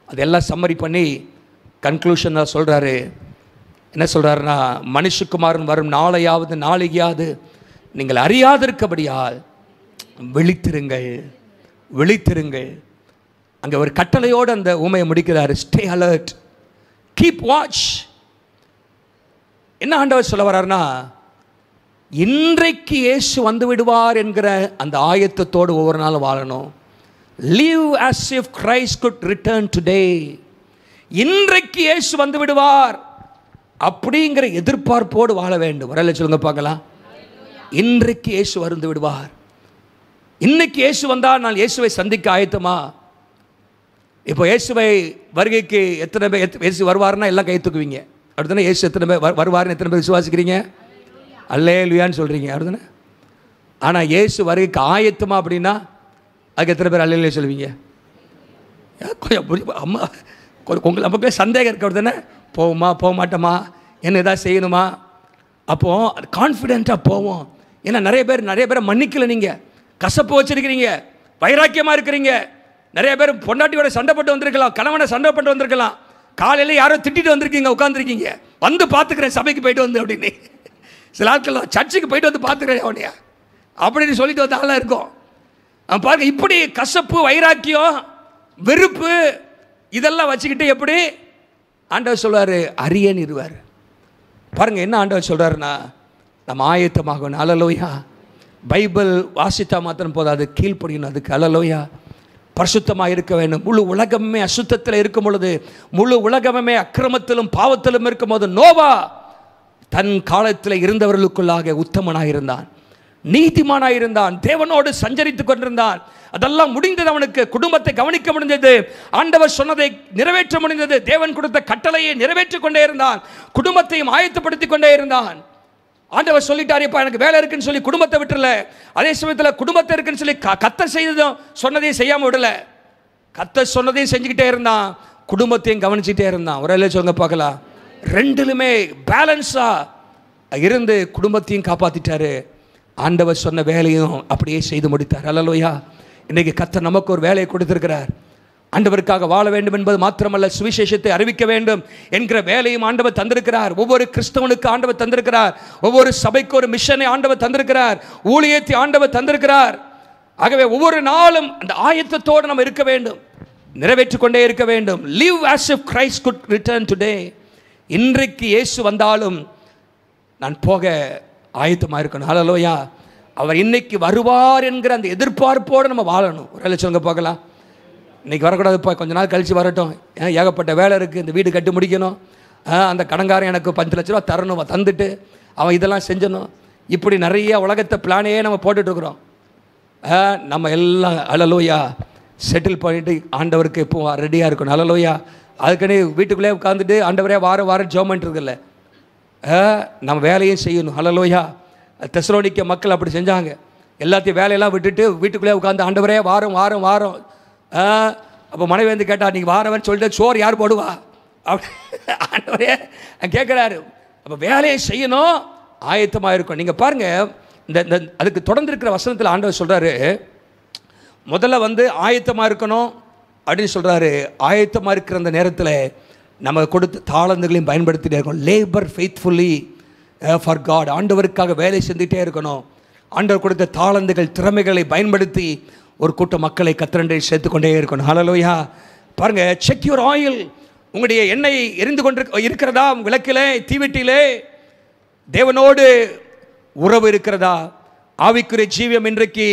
அதெல்லாம் சம்மரி பண்ணி கன்க்ளூஷனாக சொல்கிறாரு. என்ன சொல்கிறாருன்னா, மனுஷகுமாரன் வரும் நாளையாவது நாளையாவது நீங்கள் அறியாதிருக்கபடியால் விழித்திருங்கள், விழித்திருங்கள். அங்கே ஒரு கட்டளையோடு அந்த ஊமையை முடிக்கிறார். Stay alert, keep watch. என்ன ஆண்டவர் சொல்ல வர்றாருன்னா, இன்றைக்கு இயேசு வந்து விடுவார் என்கிற அந்த ஆயத்தத்தோடு ஒவ்வொரு நாளும் வாழணும். Live as if Christ could return today. இன்றைக்கு இயேசு வந்து விடுவார் அப்படிங்கிற எதிர்பார்ப்போடு வாழ வேண்டும். வரல சொல்லுங்க பார்க்கலாம். இன்றைக்கு இயேசு வந்து விடுவார். இன்னைக்கு இயேசு வந்தால் நான் இயேசுவை சந்திக்க ஆயத்தமா? இப்போ இயேசுவை வருகைக்கு எத்தனை பேர் இயேசு வருவார்னா எல்லாம் கை தூக்குவீங்க. அப்படித்தானே? இயேசு எத்தனை பேர் வருவார்னு எத்தனை பேர் விசுவாசிக்கிறீங்க? அல்லேலூயான்னு சொல்கிறீங்க. அப்படித்தானே? ஆனால் இயேசு வருகைக்கு ஆயத்தமா அப்படின்னா அதுக்கு எத்தனை பேர் அல்லேலூயா சொல்லுவீங்க? கொஞ்சம் அம்மா உங்களுக்கு நமக்கு சந்தேகம் இருக்க. அப்படி தானே? போவோமா போக மாட்டோமா, என்ன எதாவது செய்யணுமா? அப்போது கான்ஃபிடென்ட்டாக போவோம். ஏன்னா நிறைய பேரை மன்னிக்கலை, நீங்கள் கசப்பு வச்சுருக்கிறீங்க, வைராக்கியமாக இருக்கிறீங்க. நிறைய பேர் பொண்டாட்டியோட சண்டை போட்டு வந்திருக்கலாம், கணவனை சண்டை போட்டு வந்திருக்கலாம், காலையில் யாரோ திட்டிட்டு வந்திருக்கீங்க, உட்காந்துருக்கீங்க, வந்து பார்த்துக்கிறேன் சபைக்கு போயிட்டு வந்து அப்படின்னு. சில ஆட்கள் சர்ச்சுக்கு போயிட்டு வந்து பார்த்துக்கிறேன் அவனையா அப்படின்னு சொல்லிட்டு வந்து ஆளாக இருக்கும். பாருங்க, இப்படி கசப்பு, வைராக்கியம், வெறுப்பு இதெல்லாம் வச்சுக்கிட்டு எப்படி ஆண்டவர் சொல்வார்? அரியன் இருவார். பாருங்கள் என்ன ஆண்டவர் சொல்கிறாருன்னா, நம்ம ஆயத்தமாகணும். அல்லேலூயா. பைபிள் வாசித்தா மாத்திரம் போதாது, கீழ்ப்படியணும் அதுக்கு. அல்லேலூயா. பரிசுத்தமாக இருக்க வேண்டும். முழு உலகமே அசுத்தத்தில் இருக்கும் பொழுது, முழு உலகமே அக்கிரமத்திலும் பாவத்திலும் இருக்கும் போது, நோவா தன் காலத்தில் இருந்தவர்களுக்குள்ளாக உத்தமனாக இருந்தான், நீதிமானாக இருந்தான், தேவனோடு சஞ்சரித்து கொண்டிருந்தான். அதெல்லாம் முடிந்தது. அவனுக்கு குடும்பத்தை கவனிக்க முடிந்தது, ஆண்டவர் சொன்னதை நிறைவேற்ற முடிந்தது, தேவன் கொடுத்த கட்டளையை நிறைவேற்றிக் கொண்டே இருந்தான், குடும்பத்தையும் ஆயத்தப்படுத்தி கொண்டே இருந்தான். ஆண்டவர் சொல்லிட்டார், இப்போ எனக்கு வேலை இருக்குன்னு சொல்லி குடும்பத்தை விட்டுல. அதே சமயத்தில் குடும்பத்தை இருக்குன்னு சொல்லி கர்த்தர் செய்ததும் சொன்னதையும் செய்யாமல் விடல. கர்த்தர் சொன்னதையும் செஞ்சுக்கிட்டே இருந்தான், குடும்பத்தையும் கவனிச்சுட்டே இருந்தான். ஒரு சொல்லுங்க பார்க்கலாம். ரெண்டுலுமே பேலன்ஸாக இருந்து குடும்பத்தையும் காப்பாற்றிட்டாரு, ஆண்டவர் சொன்ன வேலையும் அப்படியே செய்து முடித்தார். அல்லேலூயா. இன்றைக்கி கர்த்தர் நமக்கு ஒரு வேலையை கொடுத்திருக்கிறார். ஆண்டவருக்காக வாழ வேண்டும் என்பது மாத்திரமல்ல, சுவிசேஷத்தை அறிவிக்க வேண்டும் என்கிற வேலையும் ஆண்டவர் தந்திருக்கிறார். ஒவ்வொரு கிறிஸ்தவனுக்கு ஆண்டவர் தந்திருக்கிறார். ஒவ்வொரு சபைக்கு ஒரு மிஷனை ஆண்டவர் தந்திருக்கிறார். ஊழியத்தை ஆண்டவர் தந்திருக்கிறார். ஆகவே ஒவ்வொரு நாளும் அந்த ஆயத்தத்தோடு நம்ம இருக்க வேண்டும். நிறைவேற்றிக் கொண்டே இருக்க வேண்டும். live as if Christ could return today. இன்றைக்கு இயேசு வந்தாலும் நான் போக ஆயத்தமாக இருக்கணும். ஹல்லேலூயா. அவர் இன்னைக்கு வருவார் என்கிற அந்த எதிர்பார்ப்போடு நம்ம வாழணும். ஒரு சொல்லுங்க பார்க்கலாம். இன்றைக்கி வரக்கூடாதுப்பா, கொஞ்ச நாள் கழித்து வரட்டும், ஏகப்பட்ட வேலை இருக்குது, இந்த வீடு கட்டி முடிக்கணும், அந்த கடன்காரன் எனக்கு 5 லட்ச ரூபா தரணும், தந்துட்டு அவன் இதெல்லாம் செஞ்சணும், இப்படி நிறைய உலகத்தை பிளானே நம்ம போட்டுட்ருக்குறோம். நம்ம எல்லாம் ஹல்லேலூயா செட்டில் பண்ணிட்டு ஆண்டவருக்கு இப்போ ரெடியாக இருக்கணும். ஹல்லேலூயா. அதுக்குன்னு வீட்டுக்குள்ளே உட்காந்துட்டு ஆண்டவரே வாரம் ஜெபம் பண்ணிட்டுருக்குல்ல, நம்ம வேலையும் செய்யணும். ஹல்லேலூயா. தெசலோனிக்க மக்கள் அப்படி செஞ்சாங்க. எல்லாத்தையும் வேலையெல்லாம் விட்டுட்டு வீட்டுக்குள்ளே உட்காந்து ஆண்டவரே வாரம். அப்போ மனைவி வந்து கேட்டா, நீங்கள் வாரவன்னு சொல்லிட்டு சோறு யார் போடுவா அப்படி ஆண்டவரே கேட்குறாரு. அப்போ வேலையை செய்யணும், ஆயத்தமாக இருக்கும். நீங்கள் பாருங்கள், இந்த அதுக்கு தொடர்ந்து இருக்கிற வசனத்தில் ஆண்டவர் சொல்கிறாரு, முதல்ல வந்து ஆயத்தமாக இருக்கணும் அப்படின்னு சொல்கிறாரு. ஆயத்தமாக இருக்கிற அந்த நேரத்தில் நம்ம கொடுத்த தாளந்துகளையும் பயன்படுத்திகிட்டே இருக்கணும். Labour faithfully for God. ஆண்டவருக்காக வேலை செஞ்சுட்டே இருக்கணும். ஆண்டவர் கொடுத்த தாளந்துகள் திறமைகளை பயன்படுத்தி ஒரு கூட்ட மக்களை கத்திரண்டை சேர்த்துக்கொண்டே இருக்கணும். ஹல்லேலூயா. பாருங்கள், செக் யுவர் ஆயில். உங்களுடைய எண்ணெய் எரிந்து கொண்டு இருக்கிறதா? விளக்கிலே, தீவெட்டியிலே தேவனோடு உறவு இருக்கிறதா? ஆவிக்குரிய ஜீவியம் இன்றைக்கு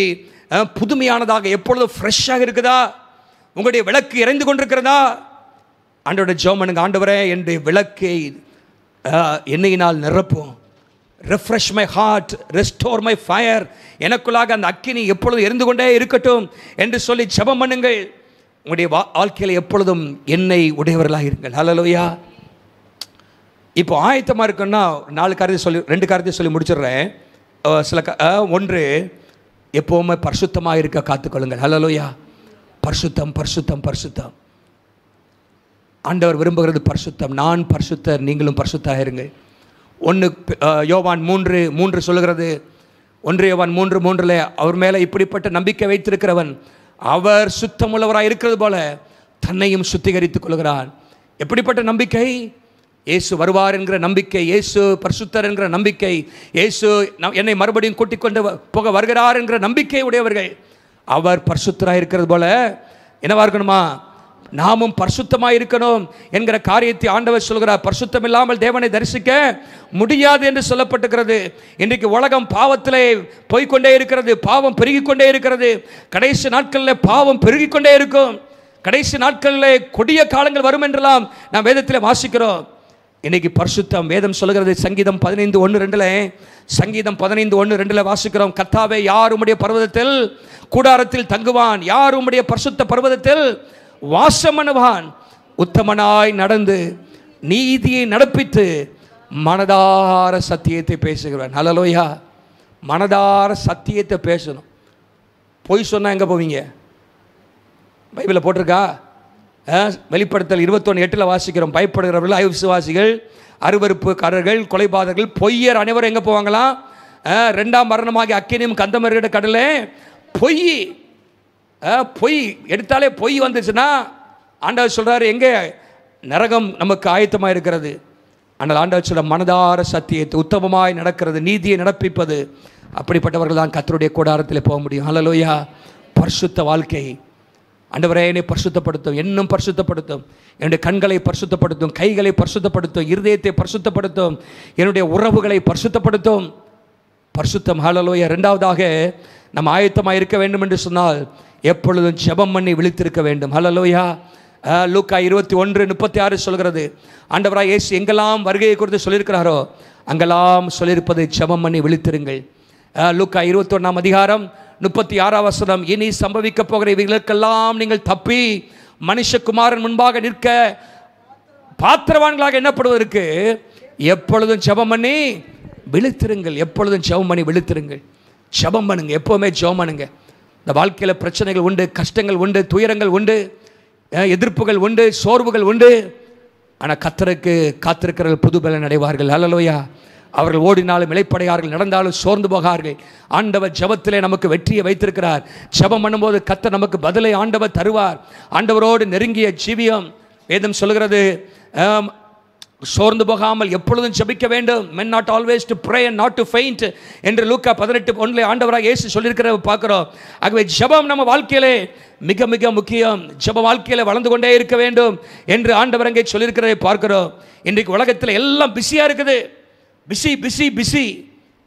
புதுமையானதாக எப்பொழுதும் ஃப்ரெஷ்ஷாக இருக்குதா? உங்களுடைய விளக்கு எரிந்து கொண்டிருக்கிறதா? ஆண்டவருடைய ஜெபம் பண்ணுங்க. ஆண்டவரே, என்னுடைய விளக்கை எண்ணெயினால் நிரப்பும். Refresh my heart, restore my fire. எனக்குள்ளாக அந்த அக்கினி எப்பொழுதும் எரிந்து கொண்டே இருக்கட்டும் என்று சொல்லி ஜெபம் பண்ணுங்கள். உங்களுடைய வாழ்க்கையில் எப்பொழுதும் எண்ணெய் உடையவர்களாக இருங்கள். ஹல்லேலூயா. இப்போ ஆயத்தமாக இருக்குன்னா 2 காரியத்தை சொல்லி முடிச்சிடுறேன். ஒன்று, எப்போவுமே பரிசுத்தமாக இருக்க காத்துக்கொள்ளுங்கள். ஹல்லேலூயா. பரிசுத்தம். ஆண்டவர் விரும்புகிறது பரிசுத்தம். நான் பரிசுத்தர், நீங்களும் பரிசுத்தாக இருங்கள். 1 யோவான் 3 சொல்லுகிறது. 1 யோவான் 3:3 அவர் மேலே இப்படிப்பட்ட நம்பிக்கை வைத்திருக்கிறவன் அவர் சுத்தமுள்ளவராக இருக்கிறது போல தன்னையும் சுத்திகரித்துக் கொள்கிறான். எப்படிப்பட்ட நம்பிக்கை? இயேசு வருவார் என்கிற நம்பிக்கை, இயேசு பரிசுத்தர் என்கிற நம்பிக்கை, இயேசு என்னை மறுபடியும் கூட்டிக் கொண்டு போக வருகிறார் என்கிற நம்பிக்கை உடையவர்கள். அவர் பரிசுத்தராக இருக்கிறது போல என்னவா இருக்கணுமா? நாமும் பரிசுத்தமாக இருக்கணும் என்கிற காரியத்தை ஆண்டவர் சொல்கிறார். பரிசுத்தம் இல்லாமல் தேவனை தரிசிக்க முடியாது என்று சொல்லப்பட்டிருக்கிறது. இன்றைக்கு உலகம் பாவத்திலே போய்கொண்டே இருக்கிறது. பாவம் பெருகிக்கொண்டே இருக்கிறது. கடைசி நாட்களில் பாவம் பெருகிக்கொண்டே இருக்கும். கடைசி நாட்களில் கொடிய காலங்கள் வரும் என்றெல்லாம் நாம் வேதத்தில் வாசிக்கிறோம். இன்னைக்கு பரிசுத்தம் வேதம் சொல்கிறது. சங்கீதம் 15:1-2 வாசிக்கிறோம். கர்த்தாவே, யார் உம்முடைய பர்வதத்தில் கூடாரத்தில் தங்குவான்? யார் உம்முடைய பரிசுத்த பர்வதத்தில் வாசம் பண்ணுவான்? உத்தமனாய் நடந்து நீதியை நடப்பித்து மனதார சத்தியத்தை பேசுகிறான். ஹல்லேலூயா. மனதார சத்தியத்தை பேசணும். பொய் சொன்னால் எங்கே போவீங்க? பைபிளில் போட்டிருக்கா? வெளிப்படுத்தல் 21:8 வாசிக்கிறோம். பயப்படுகிறவர்கள், அவிசுவாசிகள், அருவருப்புக்காரர்கள், கொலைபாதகர்கள், பொய்யர் அனைவரும் எங்கே போவாங்களாம்? 2ஆம் மரணமாகி அக்கினியும் கந்தமரிட கடலே. பொய் எடுத்தாலே பொய் வந்துச்சுன்னா ஆண்டவர் சொல்கிறாரு, எங்கே? நரகம் நமக்கு ஆயத்தமாக இருக்கிறது. ஆனால் ஆண்டவர் சொல்ற மனதார சத்தியத்தை, உத்தமமாய் நடக்கிறது, நீதியை நடப்பிப்பது, அப்படிப்பட்டவர்கள் தான் கர்த்தருடைய கூடாரத்தில் போக முடியும். ஹல்லேலூயா. பரிசுத்த வாழ்க்கை. ஆண்டவரே, என்னை பரிசுத்தப்படுத்தும், இன்னும் பரிசுத்தப்படுத்தும், என்னுடைய கண்களை பரிசுத்தப்படுத்தும், கைகளை பரிசுத்தப்படுத்தும், இருதயத்தை பரிசுத்தப்படுத்தும், என்னுடைய உறவுகளை பரிசுத்தப்படுத்தும். பரிசுத்தம். ஹல்லேலூயா. 2வதாக நம்ம ஆயத்தமாக இருக்க வேண்டும் என்று சொன்னால் எப்பொழுதும் ஜெபம் பண்ணி விழித்திருக்க வேண்டும். ஹல்லேலூயா. லூக்கா 21:36 சொல்கிறது. ஆண்டவராய் இயேசு எங்கெல்லாம் வருகையை குறித்து சொல்லியிருக்கிறாரோ அங்கெல்லாம் சொல்லியிருப்பது ஜெபம் பண்ணி விழித்திருங்கள். லூக்கா 21:36 இனி சம்பவிக்க போகிற இவைகளுக்கெல்லாம் நீங்கள் தப்பி மனுஷகுமாரன் முன்பாக நிற்க பாத்திரவான்களாக எண்ணப்படுவதற்கு எப்பொழுதும் ஜெபம் பண்ணி விழித்திருங்கள். எப்பொழுதும் ஜெபம் பண்ணி விழித்திருங்கள். ஜெபம் பண்ணுங்க. எப்போவுமே ஜெபம் பண்ணுங்க. இந்த வாழ்க்கையில் பிரச்சனைகள் உண்டு, கஷ்டங்கள் உண்டு, துயரங்கள் உண்டு, எதிர்ப்புகள் உண்டு, சோர்வுகள் உண்டு. ஆனால் கர்த்தருக்கு காத்திருக்கிறவர்கள் புது பலன் அடைவார்கள். ஹல்லேலூயா. அவர்கள் ஓடினாலும் இளைப்படையார்கள், நடந்தாலும் சோர்ந்து போகார்கள். ஆண்டவர் ஜெபத்திலே நமக்கு வெற்றியை வைத்திருக்கிறார். ஜெபம் பண்ணும்போது கர்த்தர் நமக்கு பதிலை ஆண்டவர் தருவார். ஆண்டவரோடு நெருங்கிய ஜீவியம் வேதம் சொல்கிறது. சோர்ந்து போகாமல் எப்பொழுதும் ஜெபிக்க வேண்டும். men not always to pray and not to faint என்று லூக்கா 18:1 ஆண்டவராக இயேசு சொல்லியிருக்கிறத பார்க்கிறோம். ஆகவே ஜெபம் நம்ம வாழ்க்கையிலே மிக மிக முக்கியம். ஜெப வாழ்க்கையில வளர்ந்து கொண்டே இருக்க வேண்டும் என்று ஆண்டவர் அங்கே சொல்லியிருக்கிறதை பார்க்கிறோம். இன்றைக்கு உலகத்தில் எல்லாம் பிஸியா இருக்குது. Busy busy busy.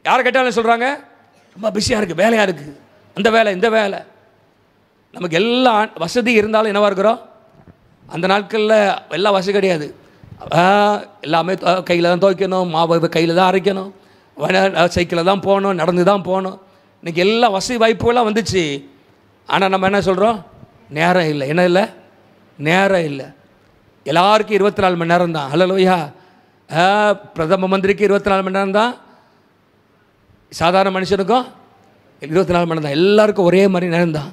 யார் கேட்டாலும் சொல்றாங்க ரொம்ப பிஸியா இருக்கு, வேலையா இருக்கு, அந்த வேலை இந்த வேலை. நமக்கு எல்லா வசதி இருந்தாலும் என்னவா இருக்கிறோம்? அந்த நாட்களில் எல்லா வசதி கிடையாது. எல்லாமே கையில் தான் துவைக்கணும், மாவு கையில் தான் அரைக்கணும், சைக்கிளில் தான் போகணும், நடந்து தான் போகணும். இன்றைக்கி எல்லா வசதி வாய்ப்புகள்லாம் வந்துச்சு. ஆனால் நம்ம என்ன சொல்கிறோம்? நேரம் இல்லை. என்ன இல்லை? நேரம் இல்லை. எல்லாருக்கும் 24 மணி நேரம் தான். ஹல்லேலூயா. பிரதம மந்திரிக்கு 24 மணி நேரம் தான், சாதாரண மனுஷனுக்கும் 24 மணி நேரம் தான். எல்லாருக்கும் ஒரே மாதிரி நேரம் தான்.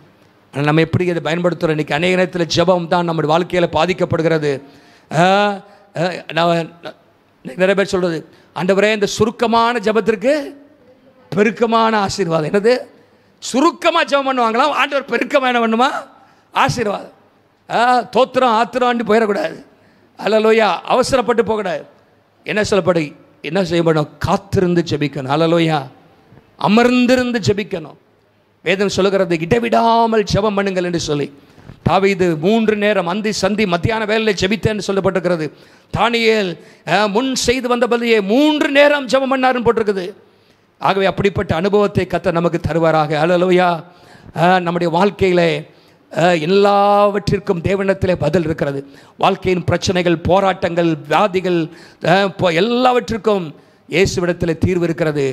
ஆனால் நம்ம எப்படி இதை பயன்படுத்துகிறோம்? இன்றைக்கி அநேக நேரத்தில் ஜெபம் தான் நம்முடைய வாழ்க்கையில் பாதிக்கப்படுகிறது. நான் நிறைய பேர் சொல்கிறது, ஆண்டவரே இந்த சுருக்கமான ஜெபத்திற்கு பெருக்கமான ஆசீர்வாதம். என்னது? சுருக்கமாக ஜெபம் பண்ணுவாங்களாம், ஆண்டவர் பெருக்கமாக என்ன பண்ணுமா? ஆசீர்வாதம். தோத்திரம் ஆத்திரம் போயிடக்கூடாது. ஹல்லேலூயா. அவசரப்பட்டு போகக்கூடாது. என்ன சொல்லப்படு? என்ன செய்யப்படும்? காத்திருந்து ஜெபிக்கணும். ஹல்லேலூயா. அமர்ந்திருந்து ஜெபிக்கணும். வேதம் சொல்லுகிறது இடைவிடாமல் ஜெபம் பண்ணுங்கள் என்று சொல்லி. தாவீது 3 நேரம் அந்தி சந்தி மத்தியான வேளையில் ஜெபித்தேன்னு சொல்லப்பட்டிருக்கிறது. தானியேல் முன் செய்து வந்த பதிலையே 3 நேரம் ஜெபம் பண்ணாருன்னு போட்டிருக்குது. ஆகவே அப்படிப்பட்ட அனுபவத்தை கர்த்தர் நமக்கு தருவாராக. ஹல்லேலூயா. நம்முடைய வாழ்க்கையிலே எல்லாவற்றிற்கும் தேவனிடத்திலே பதில் இருக்கிறது. வாழ்க்கையின் பிரச்சனைகள், போராட்டங்கள், வியாதிகள் எல்லாவற்றிற்கும் இயேசுவிடத்திலே தீர்வு இருக்கிறது.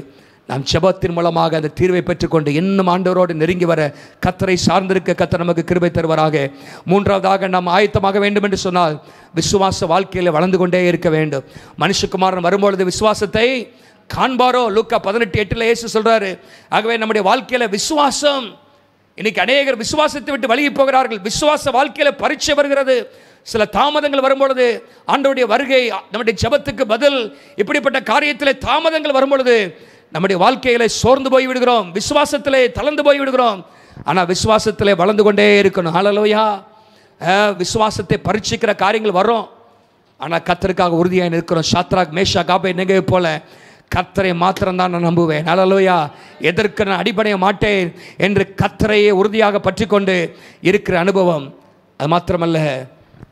நாம் ஜெபத்தின் மூலமாக அந்த தீர்வை பெற்றுக்கொண்டு இன்னும் ஆண்டவரோடு நெருங்கி வர கர்த்தரை சார்ந்திருக்க கர்த்தர் நமக்கு கிருபை தருவாராக. 3வதாக நாம் ஆயத்தமாக வேண்டும் என்று சொன்னால் விசுவாச வாழ்க்கையில் வளர்ந்து கொண்டே இருக்க வேண்டும். மனுஷகுமாரன் வரும்பொழுது விசுவாசத்தை காண்பாரோ? லூக்கா 18:8 இயேசு சொல்றாரு. ஆகவே நம்முடைய வாழ்க்கையில் விசுவாசம், இன்னைக்கு அநேகர் விசுவாசத்தை விட்டு வழியை போகிறார்கள். விசுவாச வாழ்க்கையில் பரீட்சை வருகிறது. சில தாமதங்கள் வரும்பொழுது ஆண்டவருடைய வருகை, நம்முடைய ஜெபத்துக்கு பதில், இப்படிப்பட்ட காரியத்தில் தாமதங்கள் வரும்பொழுது நம்முடைய வாழ்க்கையில சோர்ந்து போய் விடுகிறோம், விசுவாசத்திலே தளர்ந்து போய் விடுகிறோம். ஆனால் விசுவாசத்திலே வளர்ந்து கொண்டே இருக்கணும். ஹல்லேலூயா. விசுவாசத்தை பரீட்சிக்கிற காரியங்கள் வரும், ஆனால் கர்த்தருக்காக உறுதியாக இருக்கிறோம். சாத்ராக் மேஷாக் ஆபேத்நேகோவை போல கர்த்தரை மாத்திரம்தான் நான் நம்புவேன். ஹல்லேலூயா. எதற்கு நான் அடிபடைய மாட்டேன் என்று கர்த்தரையே உறுதியாக பற்றி கொண்டு இருக்கிற அனுபவம். அது மாத்திரமல்ல,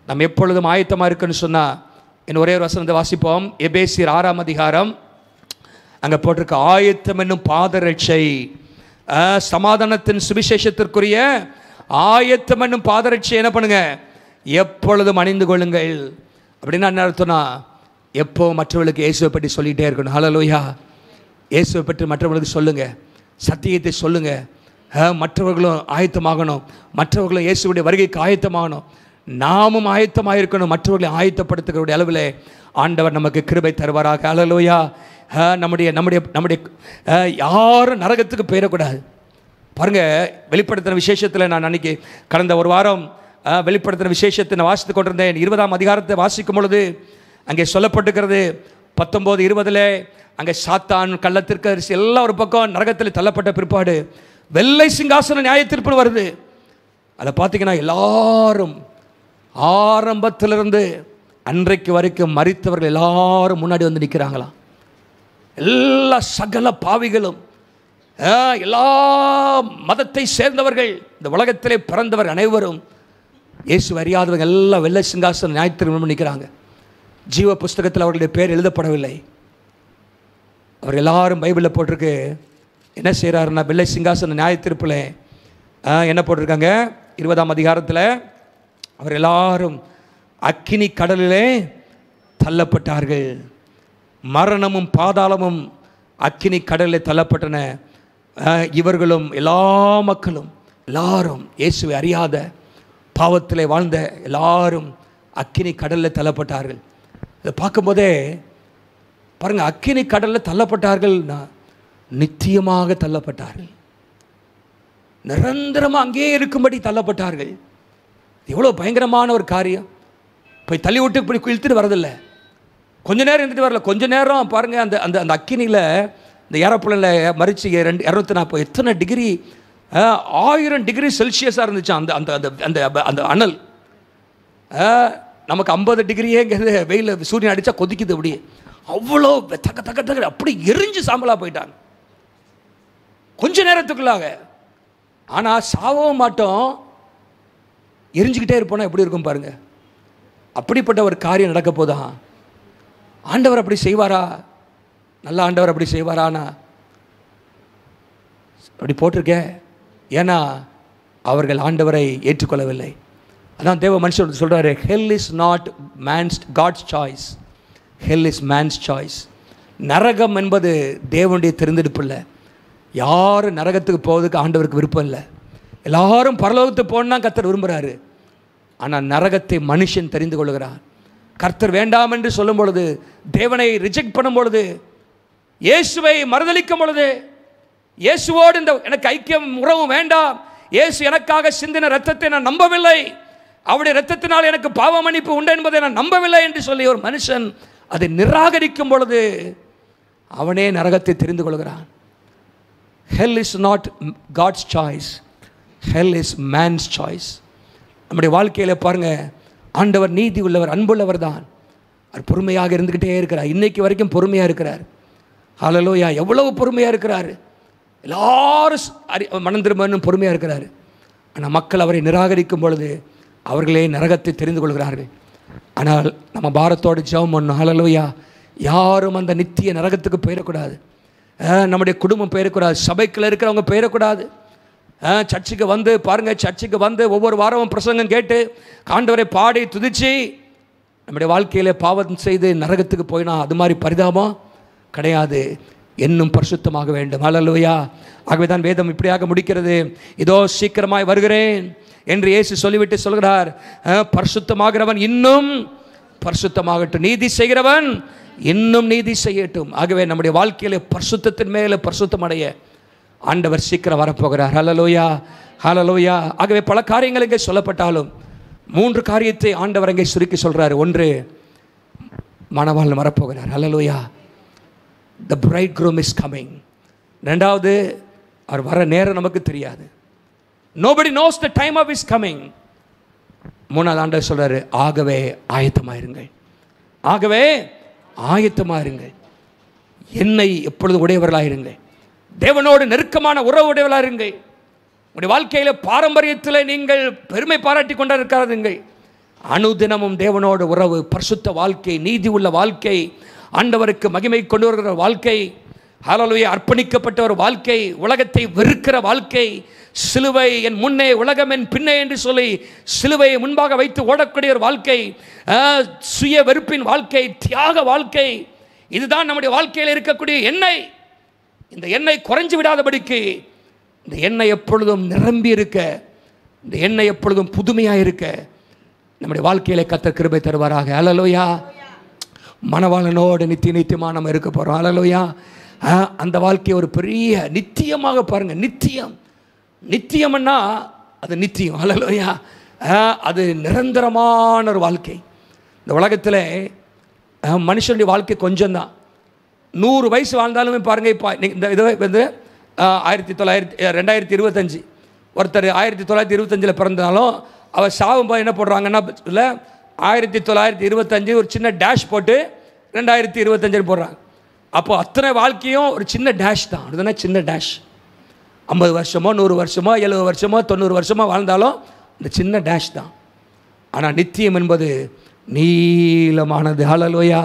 நம்ம எப்பொழுதும் ஆயத்தமாக இருக்குன்னு சொன்னால் இன்னும் ஒரே ஒரு வசனத்தை வாசிப்போம். எபேசியர் 6ஆம் அதிகாரம், அங்கே போட்டிருக்க ஆயத்தம் என்னும் பாதரட்சை, சமாதானத்தின் சுவிசேஷத்திற்குரிய ஆயத்தம் என்னும் பாதரட்சை என்ன பண்ணுங்க? எப்பொழுதும் அணிந்து கொள்ளுங்கள். அப்படின்னா என்ன அர்த்தம்னா, எப்போ மற்றவர்களுக்கு இயேசுவை பற்றி சொல்லிகிட்டே இருக்கணும். ஹல்லேலூயா. இயேசுவை பற்றி மற்றவர்களுக்கு சொல்லுங்கள், சத்தியத்தை சொல்லுங்கள். மற்றவர்களும் ஆயத்தமாகணும், மற்றவர்களும் இயேசுடைய வருகைக்கு ஆயத்தமாகணும். நாமும் ஆயத்தமாக இருக்கணும். மற்றவர்களை ஆயத்தப்படுத்துகிற அளவில் ஆண்டவர் நமக்கு கிருபை தருவாராக. ஹல்லேலூயா. நம்முடைய நம்முடைய நம்முடைய யாரும் நரகத்துக்கு போயிடக்கூடாது. பாருங்கள், வெளிப்படுத்தின விசேஷத்தில் நான் அன்றைக்கி கடந்த ஒரு வாரம் வெளிப்படுத்தின விசேஷத்தை நான் வாசித்து கொண்டிருந்தேன். 20ஆம் அதிகாரத்தை வாசிக்கும் பொழுது அங்கே சொல்லப்பட்டிருக்கிறது 19:20 அங்கே சாத்தான், கள்ளத்திற்கு எல்லாம் ஒரு பக்கம் நரகத்தில் தள்ளப்பட்ட பிற்பாடு வெள்ளை சிங்காசன நியாயத்தீர்ப்பு வருது. அதை பார்த்தீங்கன்னா எல்லாரும் ஆரம்பத்திலிருந்து அன்றைக்கு வரைக்கும் மரித்தவர்கள் எல்லாரும் முன்னாடி வந்து நிற்கிறாங்களாம். எல்லா சகல பாவிகளும், எல்லா மதத்தை சேர்ந்தவர்கள், இந்த உலகத்திலே பிறந்தவர் அனைவரும், இயேசு அறியாதவங்க எல்லாம் வெள்ளை சிங்காசன நியாயத்தீர்ப்பு நிற்கிறாங்க. ஜீவ புஸ்தகத்தில் அவர்களுடைய பேர் எழுதப்படவில்லை. அவர் எல்லாரும் பைபிளில் போட்டிருக்கு. என்ன செய்கிறாருன்னா, வெள்ளை சிங்காசன நியாயத்தீர்ப்பில் என்ன போட்டிருக்காங்க? 20ஆம் அதிகாரத்தில் அவர் எல்லாரும் அக்கினி கடலிலே தள்ளப்பட்டார்கள். மரணமும் பாதாளமும் அக்கினி கடலில் தள்ளப்பட்டன. இவர்களும் எல்லா மக்களும் எல்லாரும் இயேசுவை அறியாத பாவத்திலே வாழ்ந்த எல்லாரும் அக்கினி கடலில் தள்ளப்பட்டார்கள். இதை பார்க்கும்போதே பாருங்கள், அக்கினி கடலில் தள்ளப்பட்டார்கள்னா நித்தியமாக தள்ளப்பட்டார்கள், நிரந்தரமாக அங்கேயே இருக்கும்படி தள்ளப்பட்டார்கள். எவ்வளோ பயங்கரமான ஒரு காரியம். போய் தள்ளி விட்டு இப்படி இழுத்துட்டு வரதில்லை, கொஞ்ச நேரம் இருந்துட்டு வரல, கொஞ்ச நேரம் பாருங்கள். அந்த அந்த அந்த அக்கினியில், இந்த ஏரோப்ளேனில் மறிச்சு 240 எத்தனை டிகிரி, 1000 டிகிரி செல்சியஸாக இருந்துச்சு அந்த அந்த அந்த அந்த அந்த அனல். நமக்கு 50 டிகிரியேங்கிறது வெயில் சூரியன் அடித்தா கொதிக்குது. அப்படியே அவ்வளோ தக்க தக்க தக்க அப்படி எரிஞ்சு சாம்பலாக போயிட்டாங்க கொஞ்ச நேரத்துக்குள்ளாக. ஆனால் சாகவும் மாட்டோம், எரிஞ்சுக்கிட்டே இருப்போனா எப்படி இருக்கும் பாருங்க. அப்படிப்பட்ட ஒரு காரியம் நடக்க போதான். ஆண்டவர் அப்படி செய்வாரா? நல்ல ஆண்டவர் அப்படி செய்வாரானா? அப்படி போட்டிருக்கேன். ஏன்னா அவர்கள் ஆண்டவரை ஏற்றுக்கொள்ளவில்லை. அதான் தேவ மனுஷன் சொல்கிறாரு, hell is not man's God's choice, hell is man's choice. நரகம் என்பது தேவனுடைய தெரிந்தெடுப்பு இல்லை. யாரும் நரகத்துக்கு போவதுக்கு ஆண்டவருக்கு விருப்பம் இல்லை. எல்லாரும் பரலோகத்துக்கு போனால் கர்த்தர் விரும்புகிறாரு. ஆனால் நரகத்தை மனுஷன் தெரிந்து கொள்கிறார். கர்த்தர் வேண்டாம் என்று சொல்லும் பொழுது, தேவனை ரிஜெக்ட் பண்ணும் பொழுது, இயேசுவை மறுதலிக்கும் பொழுது, இயேசுவோடு இந்த எனக்கு ஐக்கியம் உறவு வேண்டாம், இயேசு எனக்காக சிந்தின இரத்தத்தை நான் நம்பவில்லை, அவருடைய இரத்தத்தினால் எனக்கு பாவ மன்னிப்பு உண்டு என்பதை நான் நம்பவில்லை என்று சொல்லி ஒரு மனுஷன் அதை நிராகரிக்கும் பொழுது அவனே நரகத்தை தெரிந்து கொள்கிறான். Hell is not God's choice, hell is man's choice. நம்முடைய வாழ்க்கையில் பாருங்கள், ஆண்டவர் நீதி உள்ளவர், அன்புள்ளவர் தான். அவர் பொறுமையாக இருந்துக்கிட்டே இருக்கிறார். இன்னைக்கு வரைக்கும் பொறுமையாக இருக்கிறார். ஹல்லேலூயா! எவ்வளவு பொறுமையாக இருக்கிறார். எல்லாரும் மனம் திரும்பன்னு பொறுமையாக இருக்கிறார். ஆனால் மக்கள் அவரை நிராகரிக்கும் பொழுது அவர்களே நரகத்தை தெரிந்து கொள்கிறார்கள். ஆனால் நம்ம பாரத்தோடு ஜெபம் பண்ணணும். ஹல்லேலூயா! யாரும் அந்த நித்திய நரகத்துக்கு போயிடக்கூடாது. நம்முடைய குடும்பம் போயிடக்கூடாது. சபைக்குள்ள இருக்கிறவங்க போயிடக்கூடாது. சர்ச்சுக்கு வந்து பாருங்கள், சர்ச்சுக்கு வந்து ஒவ்வொரு வாரமும் பிரசங்கம் கேட்டு ஆண்டவரை பாடி துதிச்சு நம்முடைய வாழ்க்கையில் பாவம் செய்து நரகத்துக்கு போயினா அது மாதிரி பரிதாபம் கிடையாது. இன்னும் பரிசுத்தமாக வேண்டும். ஹல்லேலூயா! ஆகவே தான் வேதம் இப்படியாக முடிக்கிறது. இதோ சீக்கிரமாய் வருகிறேன் என்று இயேசு சொல்லிவிட்டு சொல்கிறார், பரிசுத்தமாகிறவன் இன்னும் பரிசுத்தமாகட்டும், நீதி செய்கிறவன் இன்னும் நீதி செய்யட்டும். ஆகவே நம்முடைய வாழ்க்கையில் பரிசுத்தத்தின் மேலே பரிசுத்தம் அடைய ஆண்டவர் சீக்கிரம் வரப்போகிறார். ஹல்லேலூயா! ஹல்லேலூயா! ஆகவே பல காரியங்கள் இங்கே சொல்லப்பட்டாலும் 3 காரியத்தை ஆண்டவர் இங்கே சுருக்கி சொல்கிறார். ஒன்று, மணவாளன் வரப்போகிறார். ஹல்லேலூயா! The bridegroom is coming. ரெண்டாவது, அவர் வர நேரம் நமக்கு தெரியாது. Nobody knows the time of his coming. மூணாவது ஆண்டவர் சொல்றாரு, ஆகவே ஆயத்தமாயிருங்கள், ஆகவே ஆயத்தமாயிருங்கள். என்னை எப்பொழுதும் உடையவர்களாயிருங்கள், தேவனோடு நெருக்கமான உறவு உடையவர்களாயிருங்கள். உங்களுடைய வாழ்க்கையில் பாரம்பரியத்தில் நீங்கள் பெருமை பாராட்டி கொண்டிருக்காதுங்கள். அனுதினமும் தேவனோடு உறவு, பரிசுத்த வாழ்க்கை, நீதி உள்ள வாழ்க்கை, ஆண்டவருக்கு மகிமை கொண்டு வருகிற வாழ்க்கை, ஹல்லேலூயா, அர்ப்பணிக்கப்பட்ட ஒரு வாழ்க்கை, உலகத்தை வெறுக்கிற வாழ்க்கை, சிலுவை என் முன்னே உலகம் என் பின்னே என்று சொல்லி சிலுவையை முன்பாக வைத்து ஓடக்கூடிய ஒரு வாழ்க்கை, சுய வெறுப்பின் வாழ்க்கை, தியாக வாழ்க்கை, இதுதான் நம்முடைய வாழ்க்கையில் இருக்கக்கூடிய எண்ணெய். இந்த எண்ணெய் குறைஞ்சு விடாதபடிக்கு, இந்த எண்ணெய் எப்பொழுதும் நிரம்பி இருக்க, இந்த எண்ணெய் எப்பொழுதும் புதுமையாக இருக்க நம்முடைய வாழ்க்கையில கர்த்தர் கிருபை தருவாராக. ஹல்லேலூயா! மணவாளனோடு நித்தியமாக நம்ம இருக்க போகிறோம். ஹல்லேலூயா! அந்த வாழ்க்கையை ஒரு பெரிய நித்தியமாக பாருங்கள். நித்தியம்னா அது நித்தியம். ஹல்லேலூயா! அது நிரந்தரமான ஒரு வாழ்க்கை. இந்த உலகத்தில் மனுஷனுடைய வாழ்க்கை கொஞ்சம்தான். 100 வயசு வாழ்ந்தாலுமே பாருங்கள். இப்போ இந்த இதை வந்து 2025 ஒருத்தர் 1925 பிறந்தாலும் அவர் சாவும்போது என்ன போடுறாங்கன்னா, இல்லை 1925 ஒரு சின்ன டேஷ் போட்டு 2025 போடுறாங்க. அப்போ அத்தனை வாழ்க்கையும் ஒரு சின்ன டேஷ் தான். அதுதானே சின்ன டேஷ். 50 வருஷமோ 100 வருஷமோ 70 வருஷமோ 90 வருஷமோ வாழ்ந்தாலும் இந்த சின்ன டேஷ் தான். ஆனால் நித்தியம் என்பது நீளமானது. ஹல்லேலூயா!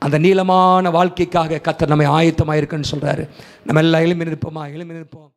அந்த நீளமான வாழ்க்கைக்காக கர்த்தர் நம்மை ஆயத்தமாக இருக்குன்னு சொல்கிறாரு. நம்ம எல்லாம் எழும்பி நிற்போமா? எழும்பி நிற்போம்.